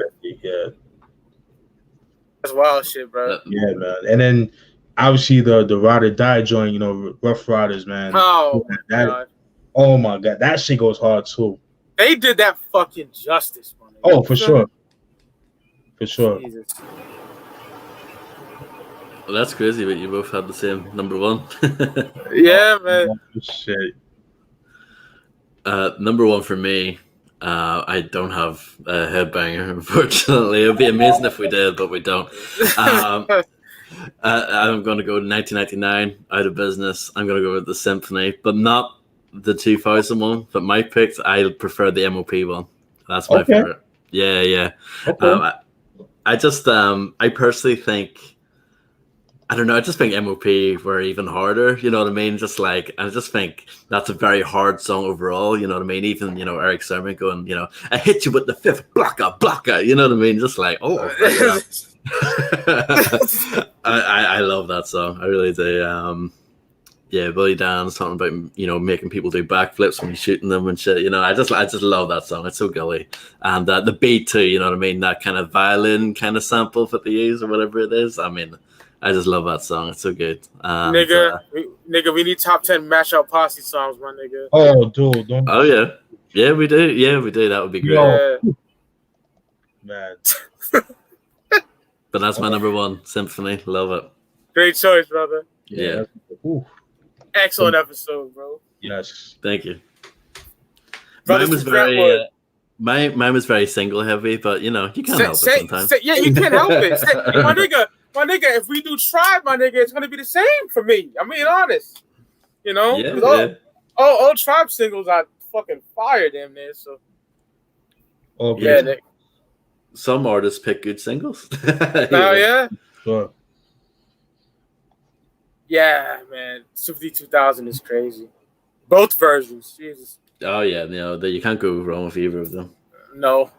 that's wild shit, bro. Yeah, man. And then obviously the Ride or Die joint, Rough Riders, man. Oh my god. Oh my god, that shit goes hard too. They did that fucking justice, man. Oh, for sure. For sure. Jesus. Well, that's crazy, but you both had the same number one. Yeah, man. Oh, shit. Number one for me, I don't have a headbanger, unfortunately. It would be amazing if we did, but we don't. I'm going to go to 1999, Out of Business. I'm going to go with the Symphony, but not the 2000 one. But my picks, I prefer the MOP one. That's my favorite. Yeah. Okay. I just, I personally think, I don't know, I just think MOP were even harder, you know what I mean? Just like, I just think that's a very hard song overall, you know what I mean? Even, Eric Sermon going, I hit you with the fifth blocker, you know what I mean? Just like, oh. I love that song. I really do. Billy Dan's talking about, making people do backflips when you're shooting them and shit, I just love that song. It's so gully. And the beat too, you know what I mean? That kind of violin kind of sample that they use or whatever it is. I mean, I just love that song. It's so good. Nigga, we need top 10 mashup posse songs, my nigga. Oh, dude. Don't. Oh, yeah. Yeah, we do. That would be great. Yeah. Man. But that's my number one, Symphony. Love it. Great choice, brother. Yeah. Excellent episode, bro. Yes. Thank you. Brothers Mine was from very... Brentwood. Mine was very single heavy, but, you can't help it sometimes. Yeah, you can't help it. My nigga, if we do Tribe, my nigga, it's gonna be the same for me. I'm being honest. All Tribe singles are fucking fire, damn near. So, okay. Some artists pick good singles. Yeah. Sure. Yeah, man. Symphony 2000 is crazy. Both versions, Jesus. Oh yeah, you can't go wrong with either of them. No.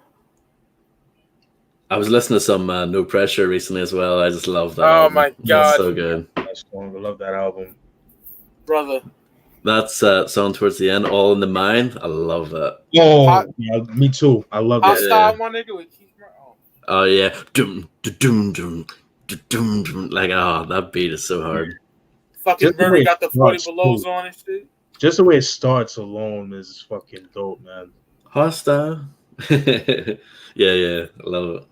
I was listening to some No Pressure recently as well. I just love that. Oh album. my god, it's so good. That's strong. I love that album, brother. That's song towards the end, All in the Mind. I love that. Oh, yeah, me too. I love that. Hostile, my nigga, with Keith Murray. Oh yeah, doom, doom, doom, doom, doom. Like, that beat is so hard. Fucking Murray got the 40 belows on and shit. Just the way it starts alone is fucking dope, man. Hostile. Yeah, I love it.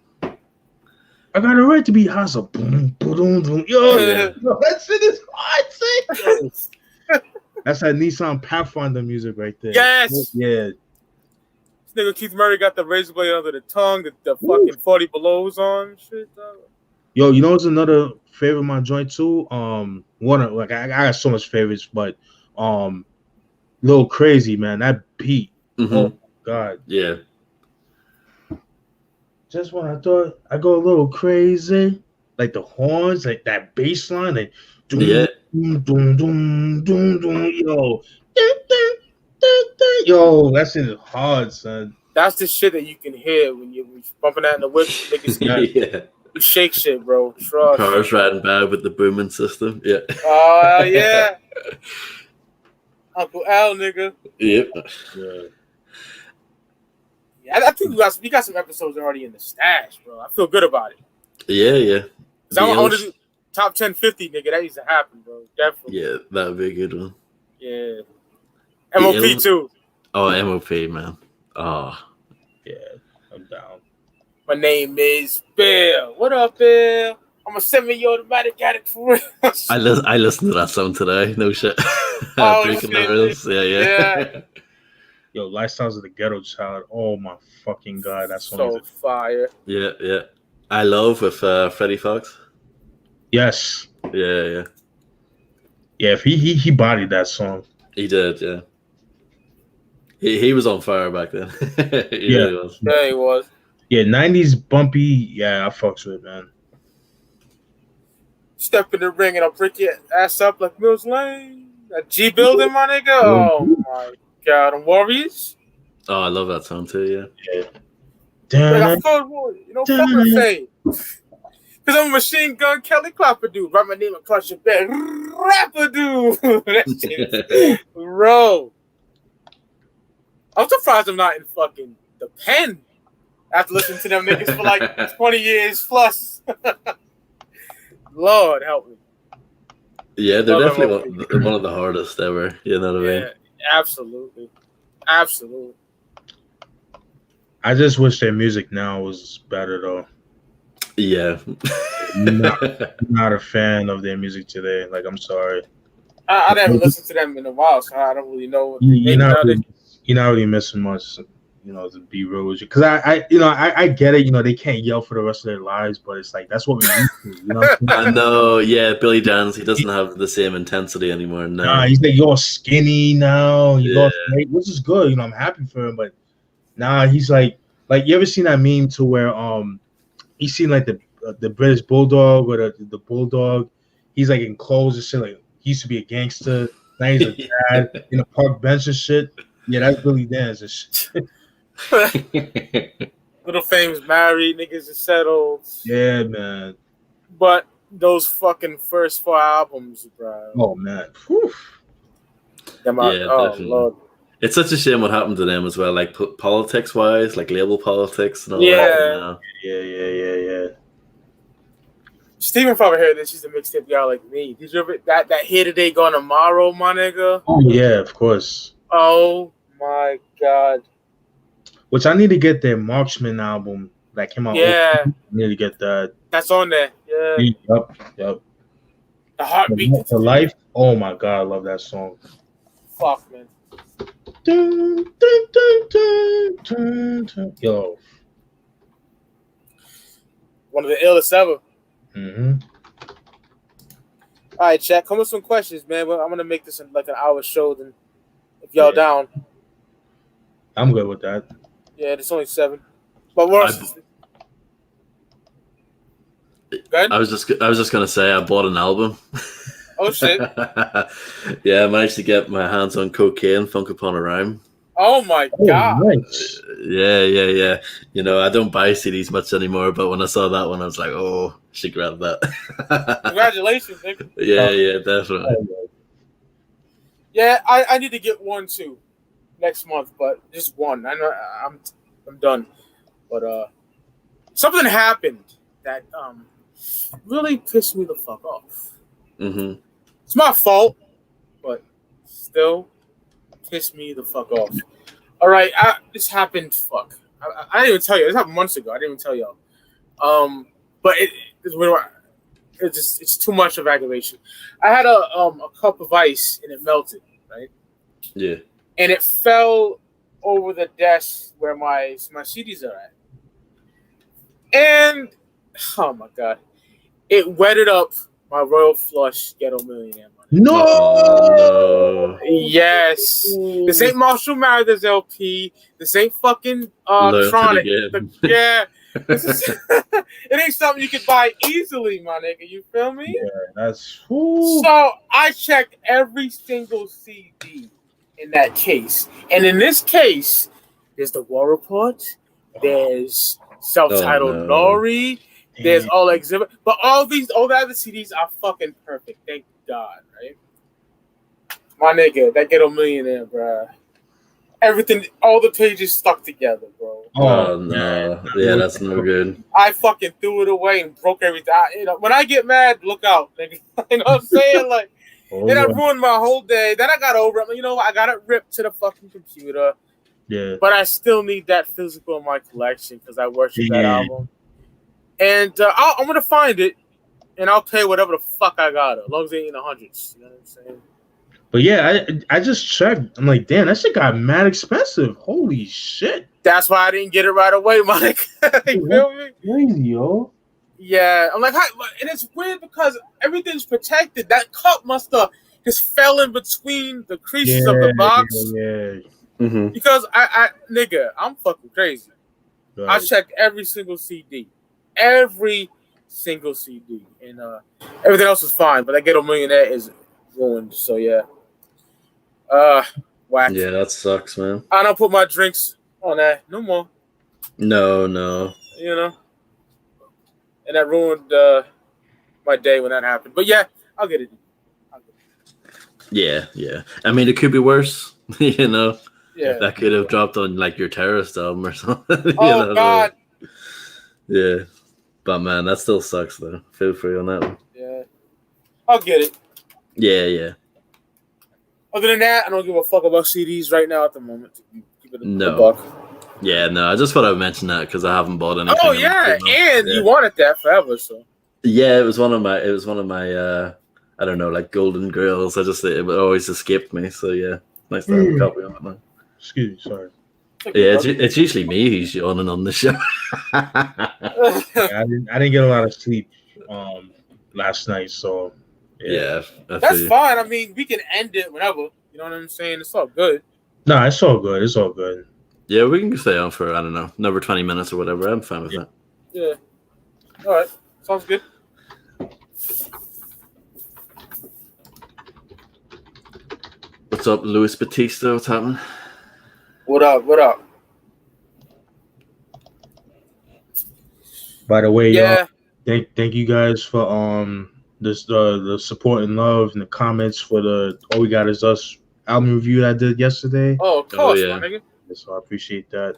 I got a right to be hostile. Boom, boom, boom. Yo, that shit is hard, see? That's that Nissan Pathfinder music right there. Yes. Yeah. This nigga Keith Murray got the razor blade under the tongue, the fucking 40 belows on and shit, dog. Yo, it's another favorite of my joint too. I got so much favorites, but Little Crazy, man. That beat. Mm-hmm. Oh god. Yeah. Just when I thought I go a little crazy, like the horns, like that bass line, like doom, doom, doom, doom, doom, doom, yo, that shit is hard, son. That's the shit that you can hear when you're bumping that in the whip. Yeah. You shake shit, bro. Trust. Cars riding by with the booming system. Yeah. Oh yeah. Uncle Al, nigga. Yep. Yeah. I think we got some episodes already in the stash, bro. I feel good about it. Yeah. I want to do top 10, 50, nigga. That needs to happen, bro. Definitely. Yeah, that would be a good one. Yeah. MOP too. Oh, MOP, man. Oh. Yeah, I'm down. My name is Bill. What up, Bill? I'm a 7-year-old automatic addict for real. I listened to that song today. No shit. Oh, Breaking shit. the rules. Yeah. Yo, Lifestyles of the Ghetto Child. Oh my fucking god, that song So fire. Yeah. I Love with Freddie Fox. Yes. Yeah. Yeah, if he bodied that song. He did, yeah. He was on fire back then. He really was. Yeah, he was. Yeah, 90s bumpy. Yeah, I fucks with it, man. Step in the ring and I'll break your ass up like Mills Lane. That G building, my nigga. Oh my god, and Warriors. Oh, I love that song too. Yeah. Like I fuck Warriors, fuck with fame. Cause I'm a Machine Gun Kelly Clapper dude. Write my name across your bed, rapper dude. That shit is, bro. I'm surprised I'm not in fucking the pen after listening to them niggas for like 20 years plus. Lord help me. Yeah, they're definitely one of the hardest ever. You know what I mean? Yeah, absolutely. Absolutely. I just wish their music now was better though. Yeah. not a fan of their music today. Like, I'm sorry. I never listened to them in a while, so I don't really know what you're not really missing much, to be real with you. Because I get it, they can't yell for the rest of their lives, but it's like that's what we used to, I know, yeah, Billy Jones, he doesn't have the same intensity anymore. No. Nah, he's like, you're skinny now, straight, which is good, I'm happy for him, but nah, he's like you ever seen that meme to where he's seen like the British Bulldog or the Bulldog, he's like in clothes and shit, like he used to be a gangster, now he's a dad in a park bench and shit. Yeah, that's Billy Dance and shit. Little Fame's married, niggas is settled. Yeah, man. But those fucking first 4 albums, bro. Oh man. Whew. Definitely. Lord. It's such a shame what happened to them as well, like politics wise, like label politics and all that. Yeah. Steven probably heard this. She's a mixtape y'all like me. Did you ever that Here Today Gone Tomorrow, my nigga? Oh yeah, of course. Oh my god. Which I need to get their Marksman album that came out. Yeah. I need to get that. That's on there. Yeah. Yep. The Heartbeat. The Life. Oh my god, I love that song. Fuck, man. Yo. One of the illest ever. Mm-hmm. All right, chat. Come with some questions, man. Well, I'm gonna make this like an hour show. Then, if y'all down, I'm good with that. Yeah, it's only 7. But we're. I was just gonna say I bought an album. Oh shit! Yeah, I managed to get my hands on Cocaine, Funk Upon a Rhyme. Oh my god! Nice. Yeah. I don't buy CDs much anymore, but when I saw that one, I was like, oh, I should grab that. Congratulations, nigga. Yeah, definitely. Yeah, I need to get one too next month, but just one. I know I'm done. But something happened that really pissed me the fuck off. Mm-hmm. It's my fault, but still pissed me the fuck off. All right, this happened. Fuck, I didn't even tell you. This happened months ago. I didn't even tell y'all. But it's too much of aggravation. I had a cup of ice and it melted, right? Yeah. And it fell over the desk where my CDs are at. And oh my god, it wetted up my Royal Flush Ghetto Millionaire money. No. Yes. This ain't Marshall Mathers LP. This ain't fucking Tronic. Yeah. It ain't something you could buy easily, my nigga. You feel me? Yeah, that's. Whoo. So I checked every single CD in that case, and in this case, there's the War Report. There's self-titled Nori. There's all exhibit, but all the other CDs are fucking perfect. Thank God, right? My nigga, that Ghetto Millionaire, bro. Everything, all the pages stuck together, bro. Oh no, yeah, that's no good. I fucking threw it away and broke everything. When I get mad, look out, nigga. You know what I'm saying? Like, then I ruined my whole day. Then I got over it. You know, I got it ripped to the fucking computer. Yeah. But I still need that physical in my collection because I worship that album. And I'm gonna find it, and I'll pay whatever the fuck I got it, as long as it ain't in the hundreds. You know what I'm saying? But yeah, I just checked. I'm like, damn, that shit got mad expensive. Holy shit. That's why I didn't get it right away, Mike. You feel me? Crazy, yo. Yeah, I'm like, and it's weird because everything's protected. That cup must have just fell in between the creases of the box. Yeah. Mm-hmm. Because nigga, I'm fucking crazy. Right. I checked every single CD, and everything else was fine. But that Ghetto Millionaire is ruined. So yeah, whack. Yeah, that sucks, man. I don't put my drinks on that no more. No. You know, and that ruined my day when that happened. But yeah, I'll get it. Yeah. I mean, it could be worse. You know, Yeah, that could have dropped on like your terrorist album or something. Oh God. Yeah, but man, that still sucks though. Feel free on that one. Yeah, I'll get it. Yeah. Other than that, I don't give a fuck about CDs right now at the moment. Keep it No. a buck. Yeah, no. I just thought I'd mention that because I haven't bought anything. Oh yeah, and you wanted that forever, so. Yeah, it was one of my. I don't know, like golden girls. It always escaped me. So yeah, nice to have a copy of it now. Excuse me, sorry. Yeah, it's usually me who's yawning on the show. I didn't get a lot of sleep last night, so yeah. That's fine. I mean, we can end it whenever. You know what I'm saying? It's all good. No, it's all good. It's all good. Yeah, we can stay on for, I don't know, another 20 minutes or whatever. I'm fine with that. Yeah. All right. Sounds good. What's up, Luis Batista? What's happening? What up? By the way, Yeah. thank you guys for the support and love and the comments for the All We Got Is Us album review that I did yesterday. Oh, of course, yeah. my nigga. So I appreciate that.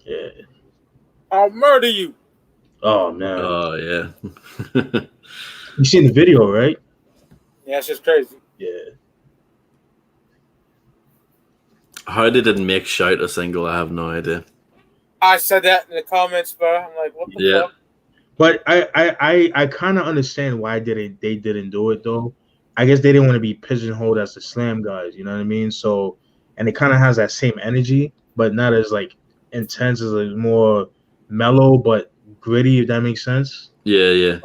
Yeah. I'll murder you. Oh man. Oh yeah. You seen the video, right? Yeah, it's just crazy. Yeah. How did it make Shout a single? I have no idea. I said that in the comments, bro. I'm like, what the fuck? But I kind of understand why they didn't do it though. I guess they didn't want to be pigeonholed as the slam guys, you know what I mean? So, and it kind of has that same energy, but not as like intense, as like more mellow but gritty, if that makes sense. Yeah.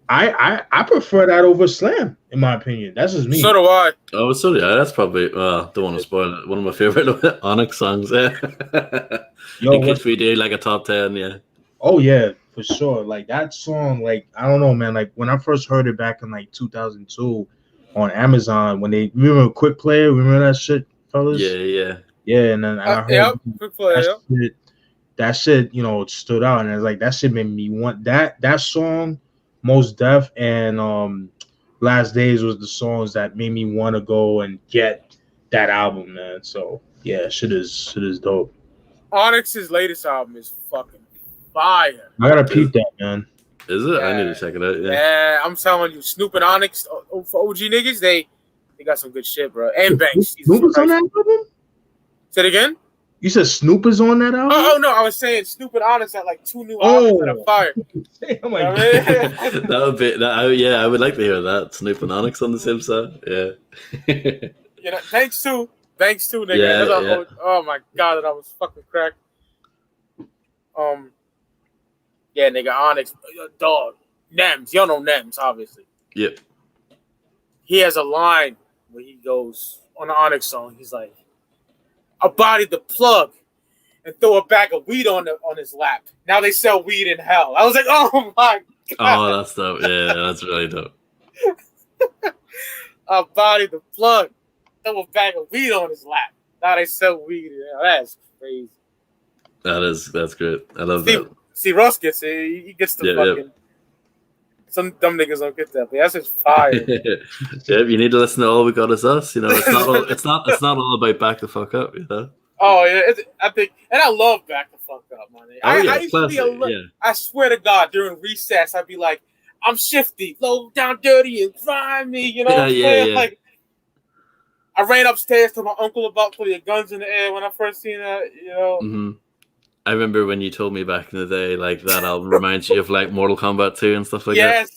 I prefer that over slam, in my opinion. That's just me. So do I. Oh, so yeah, that's probably don't want to spoil it. One of my favorite Onyx songs. Yeah. In case we do like a top 10, yeah. Oh yeah, for sure. Like that song, like I don't know, man. Like when I first heard it back in like 2002 on Amazon, when they remember Quick Player, remember that shit, fellas? Yeah. And then I heard Quick Player. That shit, you know, stood out, and it's like that shit made me want that song. Most Def and Last Days was the songs that made me want to go and get that album, man. So yeah, shit is dope. Onyx's latest album is fucking fire. I gotta peep that, man. Is it? Yeah. I need to check it out. Yeah, I'm telling you, Snoop and Onyx for OG niggas, they got some good shit, bro. And Banks. Snoop is on that album? Say it again? You said Snoop is on that album? Oh no, I was saying Snoop and Onyx had like 2 new albums that are fire. Oh my God. That would be I would like to hear that. Snoop and Onyx on the same side. Yeah. You know, thanks to nigga. Yeah. Oh my God, that I was fucking cracked. Yeah, nigga, Onyx, dog, Nems. Y'all know Nems, obviously. Yep. He has a line where he goes on the Onyx song. He's like, "I bodied the plug and throw a bag of weed on his lap. Now they sell weed in hell." I was like, "Oh my God!" Oh, that's dope. Yeah, that's really dope. I bodied the plug, throw a bag of weed on his lap. Now they sell weed in hell. That's crazy. That's great. I love that. See, Russ gets it. He gets the fucking. Yeah. Some dumb niggas don't get that, but that's just fire. Yeah, you need to listen to All We Got Is Us. You know, it's not all about back the fuck up. You know. Oh yeah, I think, and I love Back the Fuck Up, man. I used to be I swear to God, during recess, I'd be like, "I'm shifty, low down, dirty, and grimy." You know what I'm saying? Yeah. Like, I ran upstairs to my uncle about putting guns in the air when I first seen that. You know. Mm-hmm. I remember when you told me back in the day, like that album reminds you of like Mortal Kombat 2 and stuff like that.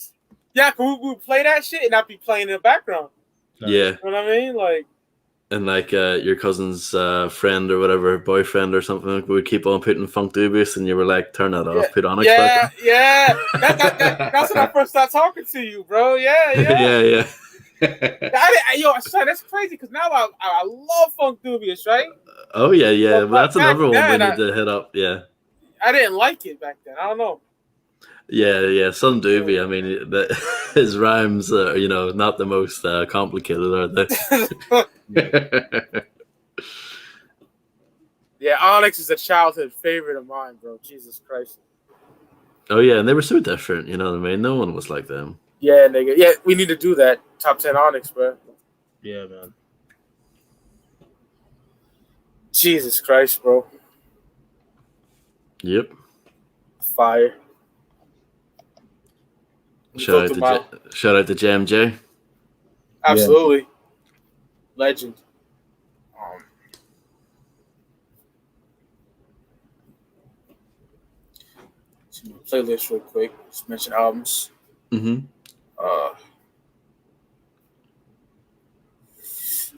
Yeah, we would play that shit and I'd be playing in the background. Yeah. You know what I mean? Like, and like your cousin's friend or whatever, boyfriend or something, would keep on putting Funk Dubious, and you were like, turn that off, put on X Factor. Yeah. That's when I first started talking to you, bro. Yeah. That's crazy because now I love Funk Dubious, right? Oh yeah. Well, that's another one we need to hit up. Yeah. I didn't like it back then. I don't know. Yeah. Some Doobie. I mean, his rhymes are, not the most complicated, are they? Yeah, Onyx is a childhood favorite of mine, bro. Jesus Christ. Oh yeah, and they were so different. You know what I mean? No one was like them. Yeah, nigga. Yeah, we need to do that. Top 10 Onyx, bro. Yeah, man. Jesus Christ, bro. Yep. Fire. Shout out to JMJ. Absolutely. Yeah. Legend. Playlist real quick. Just mention albums. Mm-hmm.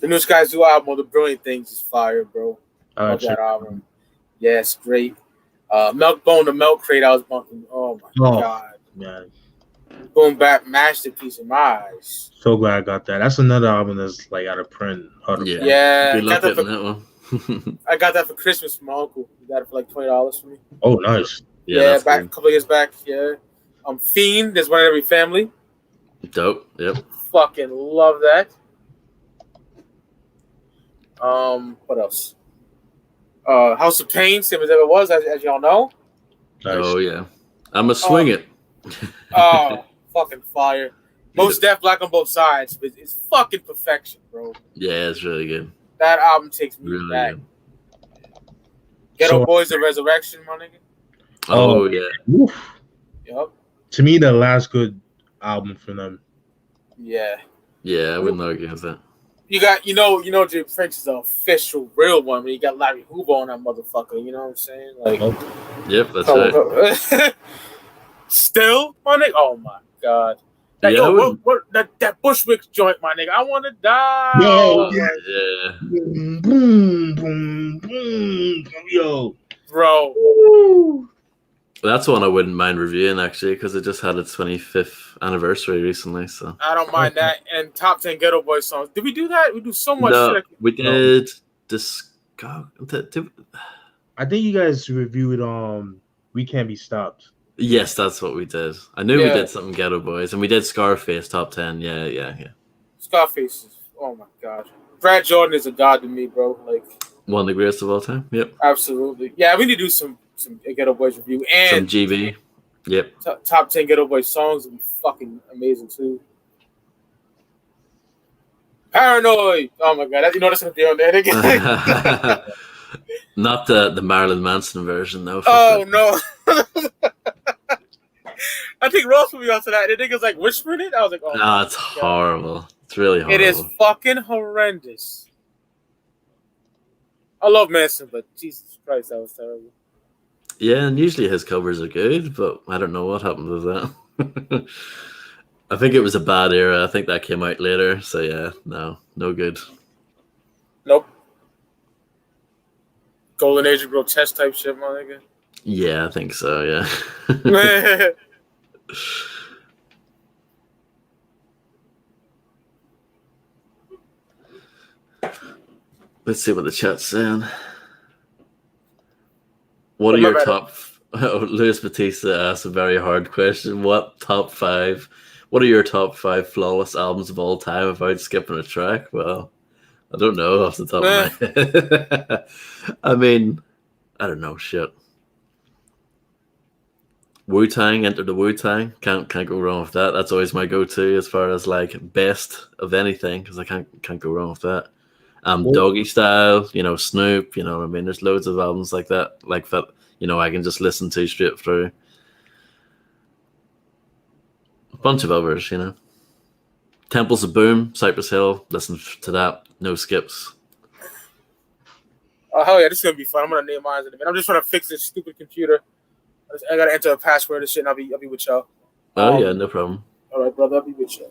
The New Skies Do album, The Brilliant Things, is fire, bro. Love that album. Yeah, it's great. Milk Bone, The Milk Crate, I was bunking. Oh my god. Yeah. Boom Bap masterpiece in my eyes. So glad I got that. That's another album that's like out of print. Yeah. Good luck getting that one. I got that for Christmas from my uncle. He got it for like $20 for me. Oh, nice. Yeah, back a couple of years back. Yeah. Fiend, there's one in every family. Dope. Yep. Fucking love that. What else? House of Pain, same as ever was, as y'all know. Nice. Oh yeah. I'ma swing it. Oh, fucking fire. Most Def, Black on Both Sides. It's fucking perfection, bro. Yeah, it's really good. That album takes me really back. Good. Ghetto Boys of Resurrection, my nigga. Oh yeah. Oof. Yep. To me, the last good album from them. Yeah. Yeah, I wouldn't argue with that. You got, Jay Prince is the official real one, but you got Larry Hoover on that motherfucker. You know what I'm saying? Like, yep, that's right. Still, my nigga. Oh my god. That, that Bushwick joint, my nigga. I want to die. Yo, yeah. Boom, boom, boom, boom. Yo, bro. Woo. That's one I wouldn't mind reviewing actually, because it just had its 25th anniversary recently. So I don't mind that. And top 10 Ghetto Boy songs. Did we do that? We do so much shit. We did. I think you guys reviewed We Can't Be Stopped. Yes, that's what we did. I knew we did something Ghetto Boys, and we did Scarface top 10. Yeah. Scarface is, oh my god. Brad Jordan is a god to me, bro. Like, one of the greatest of all time. Yep. Absolutely. Yeah, we need to do some Ghetto Boys review and some GB. Yep. Top 10 Ghetto Boys songs would be fucking amazing too. Paranoid. Oh my god, that's gonna be on there again. Not the Marilyn Manson version though. Oh no. I think Ross will be onto that. The nigga's like whispering it. I was like, oh no, it's horrible. It's really horrible. It is fucking horrendous. I love Manson, but Jesus Christ, that was terrible. Yeah, and usually his covers are good, but I don't know what happened with that. I think it was a bad era. I think that came out later. So yeah, no good. Nope. Golden Age of Grotesque type shit, my nigga. Yeah, I think so, yeah. Let's see what the chat's saying. What are your top... Luis Batista asked a very hard question. What are your top 5 flawless albums of all time without skipping a track? Well, I don't know off the top of my head. I mean, I don't know, shit. Wu-Tang, Enter the Wu-Tang. Can't go wrong with that. That's always my go-to as far as like best of anything, because I can't go wrong with that. Doggy Style, Snoop, you know what I mean? There's loads of albums like that, I can just listen to straight through. A bunch of others, Temples of Boom, Cypress Hill, listen to that, no skips. Oh hell yeah, this is gonna be fun. I'm gonna name mine in a minute. I'm just trying to fix this stupid computer. I gotta enter a password and shit, and I'll be with y'all. Oh yeah, no problem. All right, brother, I'll be with you.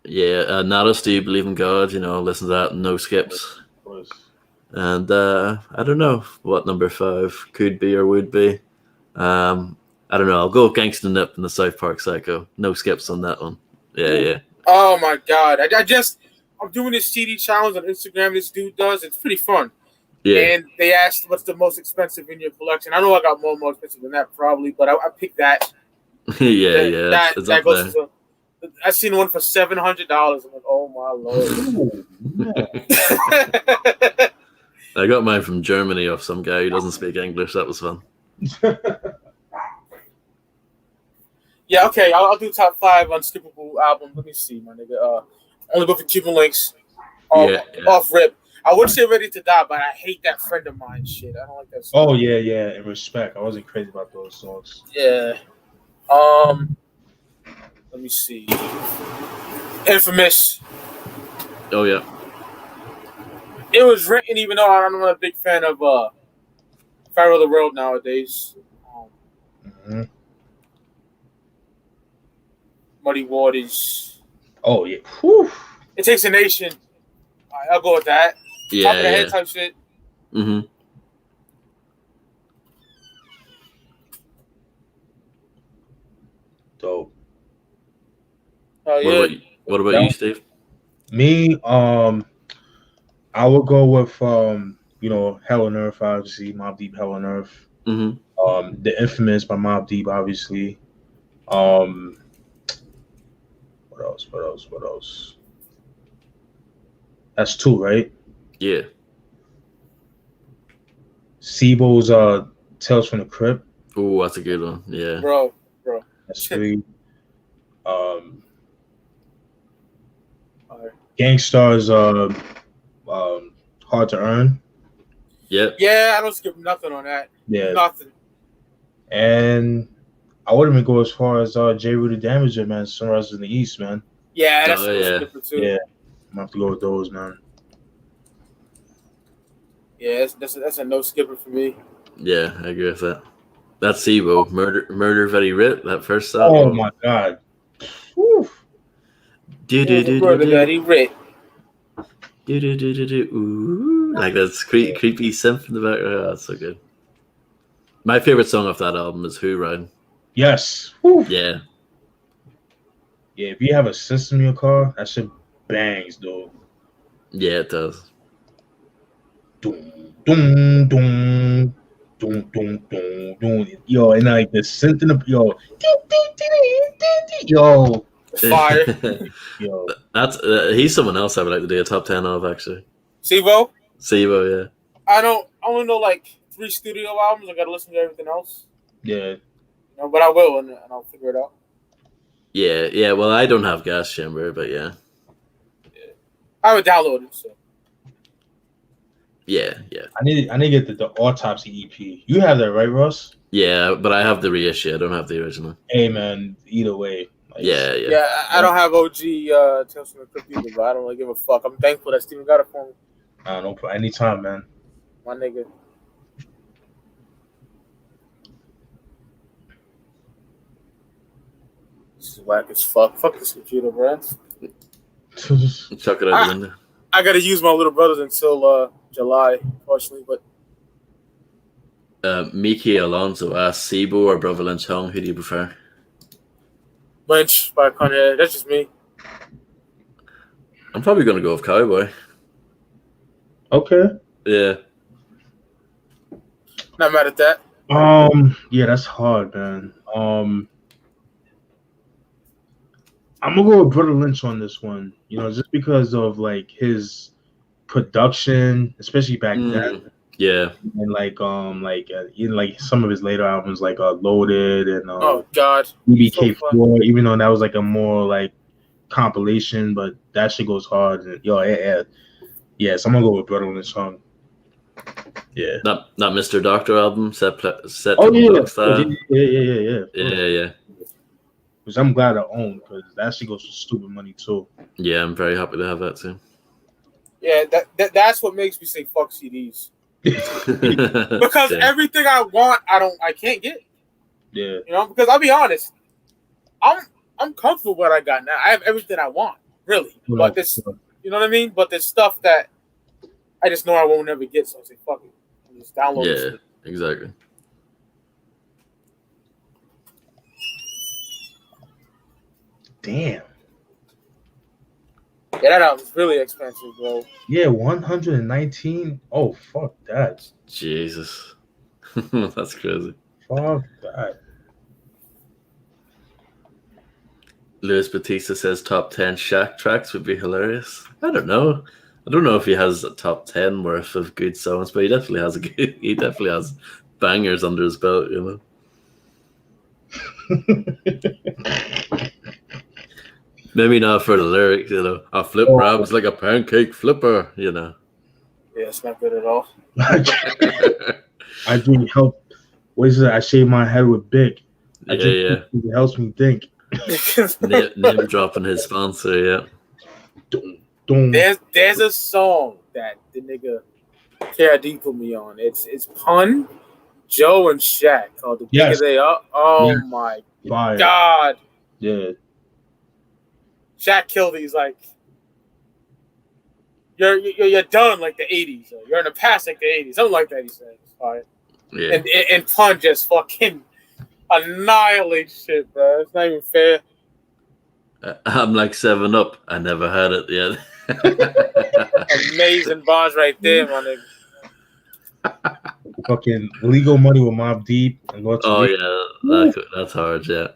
Yeah, Nada, do you believe in God? Listen to that. No skips. Of course. And I don't know what number 5 could be or would be. I don't know. I'll go Gangsta Nip in the South Park Psycho. No skips on that one. Yeah. Oh my God! I'm doing this CD challenge on Instagram. This dude does. It's pretty fun. Yeah. And they asked, "What's the most expensive in your collection?" I know I got more expensive than that probably, but I picked that. yeah. That It's up goes there. to. I seen one for $700. I'm like, oh my lord! I got mine from Germany off some guy who doesn't speak English. That was fun. Yeah, okay. I'll do top 5 unskippable album. Let me see, my nigga. Only go for Cuban Links. Off rip. I would say Ready to Die, but I hate that Friend of Mine shit. I don't like that song. Oh yeah. In respect, I wasn't crazy about those songs. Yeah. Let me see. Infamous. Oh yeah. It was written, even though I'm not a big fan of Pharaoh the World nowadays. Muddy Waters. Oh yeah. Whew. It Takes a Nation. I'll go with that. Top of the head type shit. Mm-hmm. Dope. Oh yeah. What about you, Steve? Me, I would go with Hell on Earth, obviously, Mobb Deep, Hell on Earth. Mm-hmm. The Infamous by Mobb Deep, obviously. What else? That's 2, right? Yeah. Sibo's Tales from the Crypt. Oh, that's a good one. Yeah. Bro. That's 3. Right. Gangstar's Hard to Earn. Yep. Yeah, I don't skip nothing on that. Yeah. Nothing. And I wouldn't even go as far as J. Rooted Damager, man. Sunrise in the East, man. Yeah, that's skipper too. Yeah, I'm gonna have to go with those, man. Yeah, that's a no skipper for me. Yeah, I agree with that. That's Sibo. Murder Very Writ, that first song. Oh my God. Whew. Murder Very Writ. Ooh, like that's creepy synth in the background. Oh, that's so good. My favorite song off that album is Who Ride. Yes. Whew. Yeah. Yeah, if you have a system in your car, that shit bangs, dude. Yeah, it does. Doom, doom, doom, doom, doom, doom, doom. Yo, and like the synth in the yo. Fire. Yo. That's he's someone else I would like to do a top 10 of, actually. Sibo, yeah. I only know like 3 studio albums. I gotta listen to everything else. Yeah. But I will, and I'll figure it out. Yeah. Well, I don't have Gas Chamber, but yeah. I would download it. So. Yeah. I need to get the Autopsy EP. You have that, right, Russ? Yeah, but I have the reissue. I don't have the original. Hey, man. Either way. Like, Yeah. I don't have OG Tales from the Crypt either, but I don't really give a fuck. I'm thankful that Steven got it for me. I don't know. Anytime, man. My nigga. This is whack as fuck. Fuck this computer, bro. Chuck it out the window. I gotta use my little brothers until July, unfortunately, but Miki Alonso asked Sibo or Brother Lynch Hung. Who do you prefer? Lynch by Conhead. That's just me. I'm probably gonna go with Cowboy. Okay. Yeah. Not mad at that. Yeah, that's hard, man. I'm gonna go with Brother Lynch on this one. Just because of like his production, especially back then. Yeah. And in like some of his later albums, like Loaded and oh God, BBK4, even though that was like a more like compilation, but that shit goes hard. And, yeah. So I'm gonna go with Brother Lynch song. Yeah. Not Mr. Doctor album set. Oh yeah. Yeah. Which I'm glad I own because that shit goes for stupid money too. Yeah, I'm very happy to have that too. Yeah, that's what makes me say fuck CDs. Because everything I want, I can't get. Yeah. Because I'll be honest, I'm comfortable with what I got now. I have everything I want, really. But this, you know what I mean? But there's stuff that I just know I won't never get, so I say, fuck it. I'll just download this shit. Exactly. Damn. Yeah, that album's really expensive, bro. Yeah, 119. Oh, fuck that. Jesus. That's crazy. Fuck that. Luis Batista says top 10 Shaq tracks would be hilarious. I don't know. I don't know if he has a top 10 worth of good songs, but he definitely has bangers under his belt, you know. Maybe not for the lyrics, you know. I flip rabs like a pancake flipper, you know. Yeah, it's not good at all. I drink help. What is it? I shave my head with Bic. It helps me think. name dropping his sponsor, There's a song that the nigga KID put me on. It's Pun, Joe, and Shaq called The Bigger They Are. Oh my God. Yeah. Shaq killed it. He's like, you're done like the 80s. Or you're in the past like the 80s. Something like that, he says. All right. Yeah. And Pun just fucking annihilates shit, bro. It's not even fair. I'm like 7-Up. I never had it yet. Amazing bars right there, my nigga. Fucking Legal Money with Mobb Deep. And that's hard, yeah.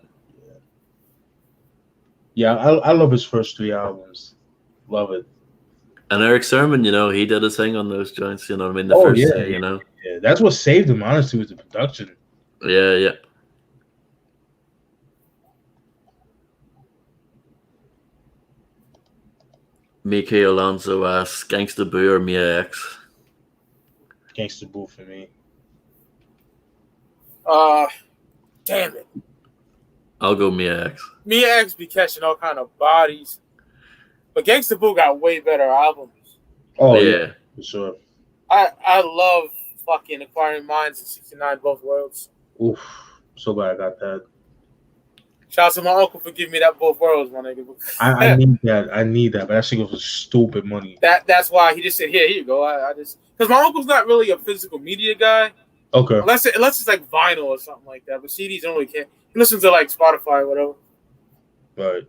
Yeah, I love his first 3 albums. Love it. And Eric Sermon, you know, he did a thing on those joints, you know what I mean? The first thing, you know. Yeah, that's what saved him, honestly, with the production. Yeah. Mike Alonso asks, Gangsta Boo or Mia X? Gangsta Boo for me. Damn it. I'll go Mia X. Mia X be catching all kind of bodies. But Gangsta Boo got way better albums. Oh, yeah. For sure. I love fucking Acquiring Minds and 69 Both Worlds. Oof. So glad I got that. Shout out to my uncle for giving me that Both Worlds, my nigga. I need that. But that shit goes for stupid money. That's why he just said, here you go. I just... Because my uncle's not really a physical media guy. Okay. Unless it's like vinyl or something like that. But CDs don't really care. He listens to like Spotify or whatever. Right.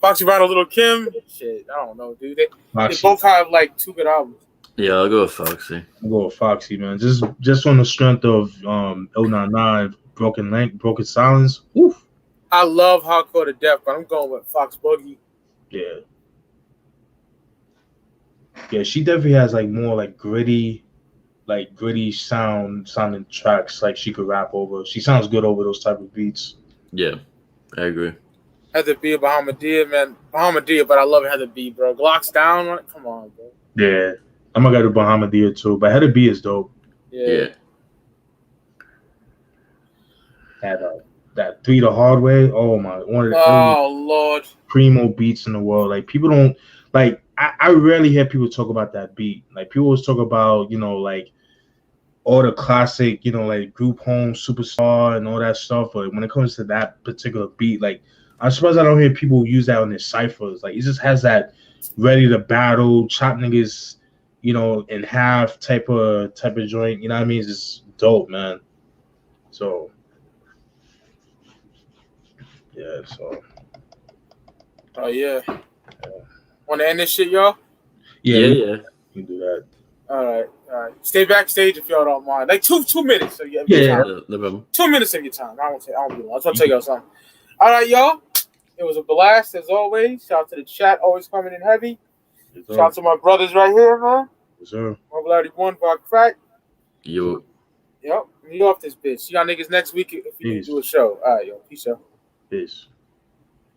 Foxy Brown or Little Kim? Shit, I don't know, dude. They both have like 2 good albums. Yeah, I'll go with Foxy. I'll go with Foxy, man. Just on the strength of 099, Broken Silence. Oof. I love Hardcore to Death, but I'm going with Fox Boogie. Yeah. Yeah, she definitely has like more like gritty sounding tracks like she could rap over. She sounds good over those type of beats. Yeah, I agree. Heather B or Bahamadia, man. Bahamadia, but I love Heather B, bro. Glocks down, come on, bro. Yeah. I'm gonna go to Bahamadia too, but Heather B is dope. Yeah. Had that 3 the Hard Way. Oh my, one of the Lord, primo beats in the world. Like people don't like. I rarely hear people talk about that beat. Like people always talk about, you know, like all the classic, you know, like Group Home, Superstar, and all that stuff. But when it comes to that particular beat, like I'm surprised I don't hear people use that on their ciphers. Like it just has that ready to battle, chop niggas, you know, in half type of joint. You know what I mean? It's just dope, man. So yeah, so. Oh yeah. Want to end this shit, y'all? Yeah. You can do that. All right. Stay backstage if y'all don't mind. Like two minutes. So no problem. 2 minutes of your time. I won't be long. I just want to tell y'all something. All right, y'all. It was a blast as always. Shout out to the chat, always coming in heavy. Yes, shout out to my brothers right here, man. Yes, sir. Mobility 1 for crack. Yo. Yep. Me off this bitch. See y'all niggas next week if you do a show. All right, yo. Peace out. Peace.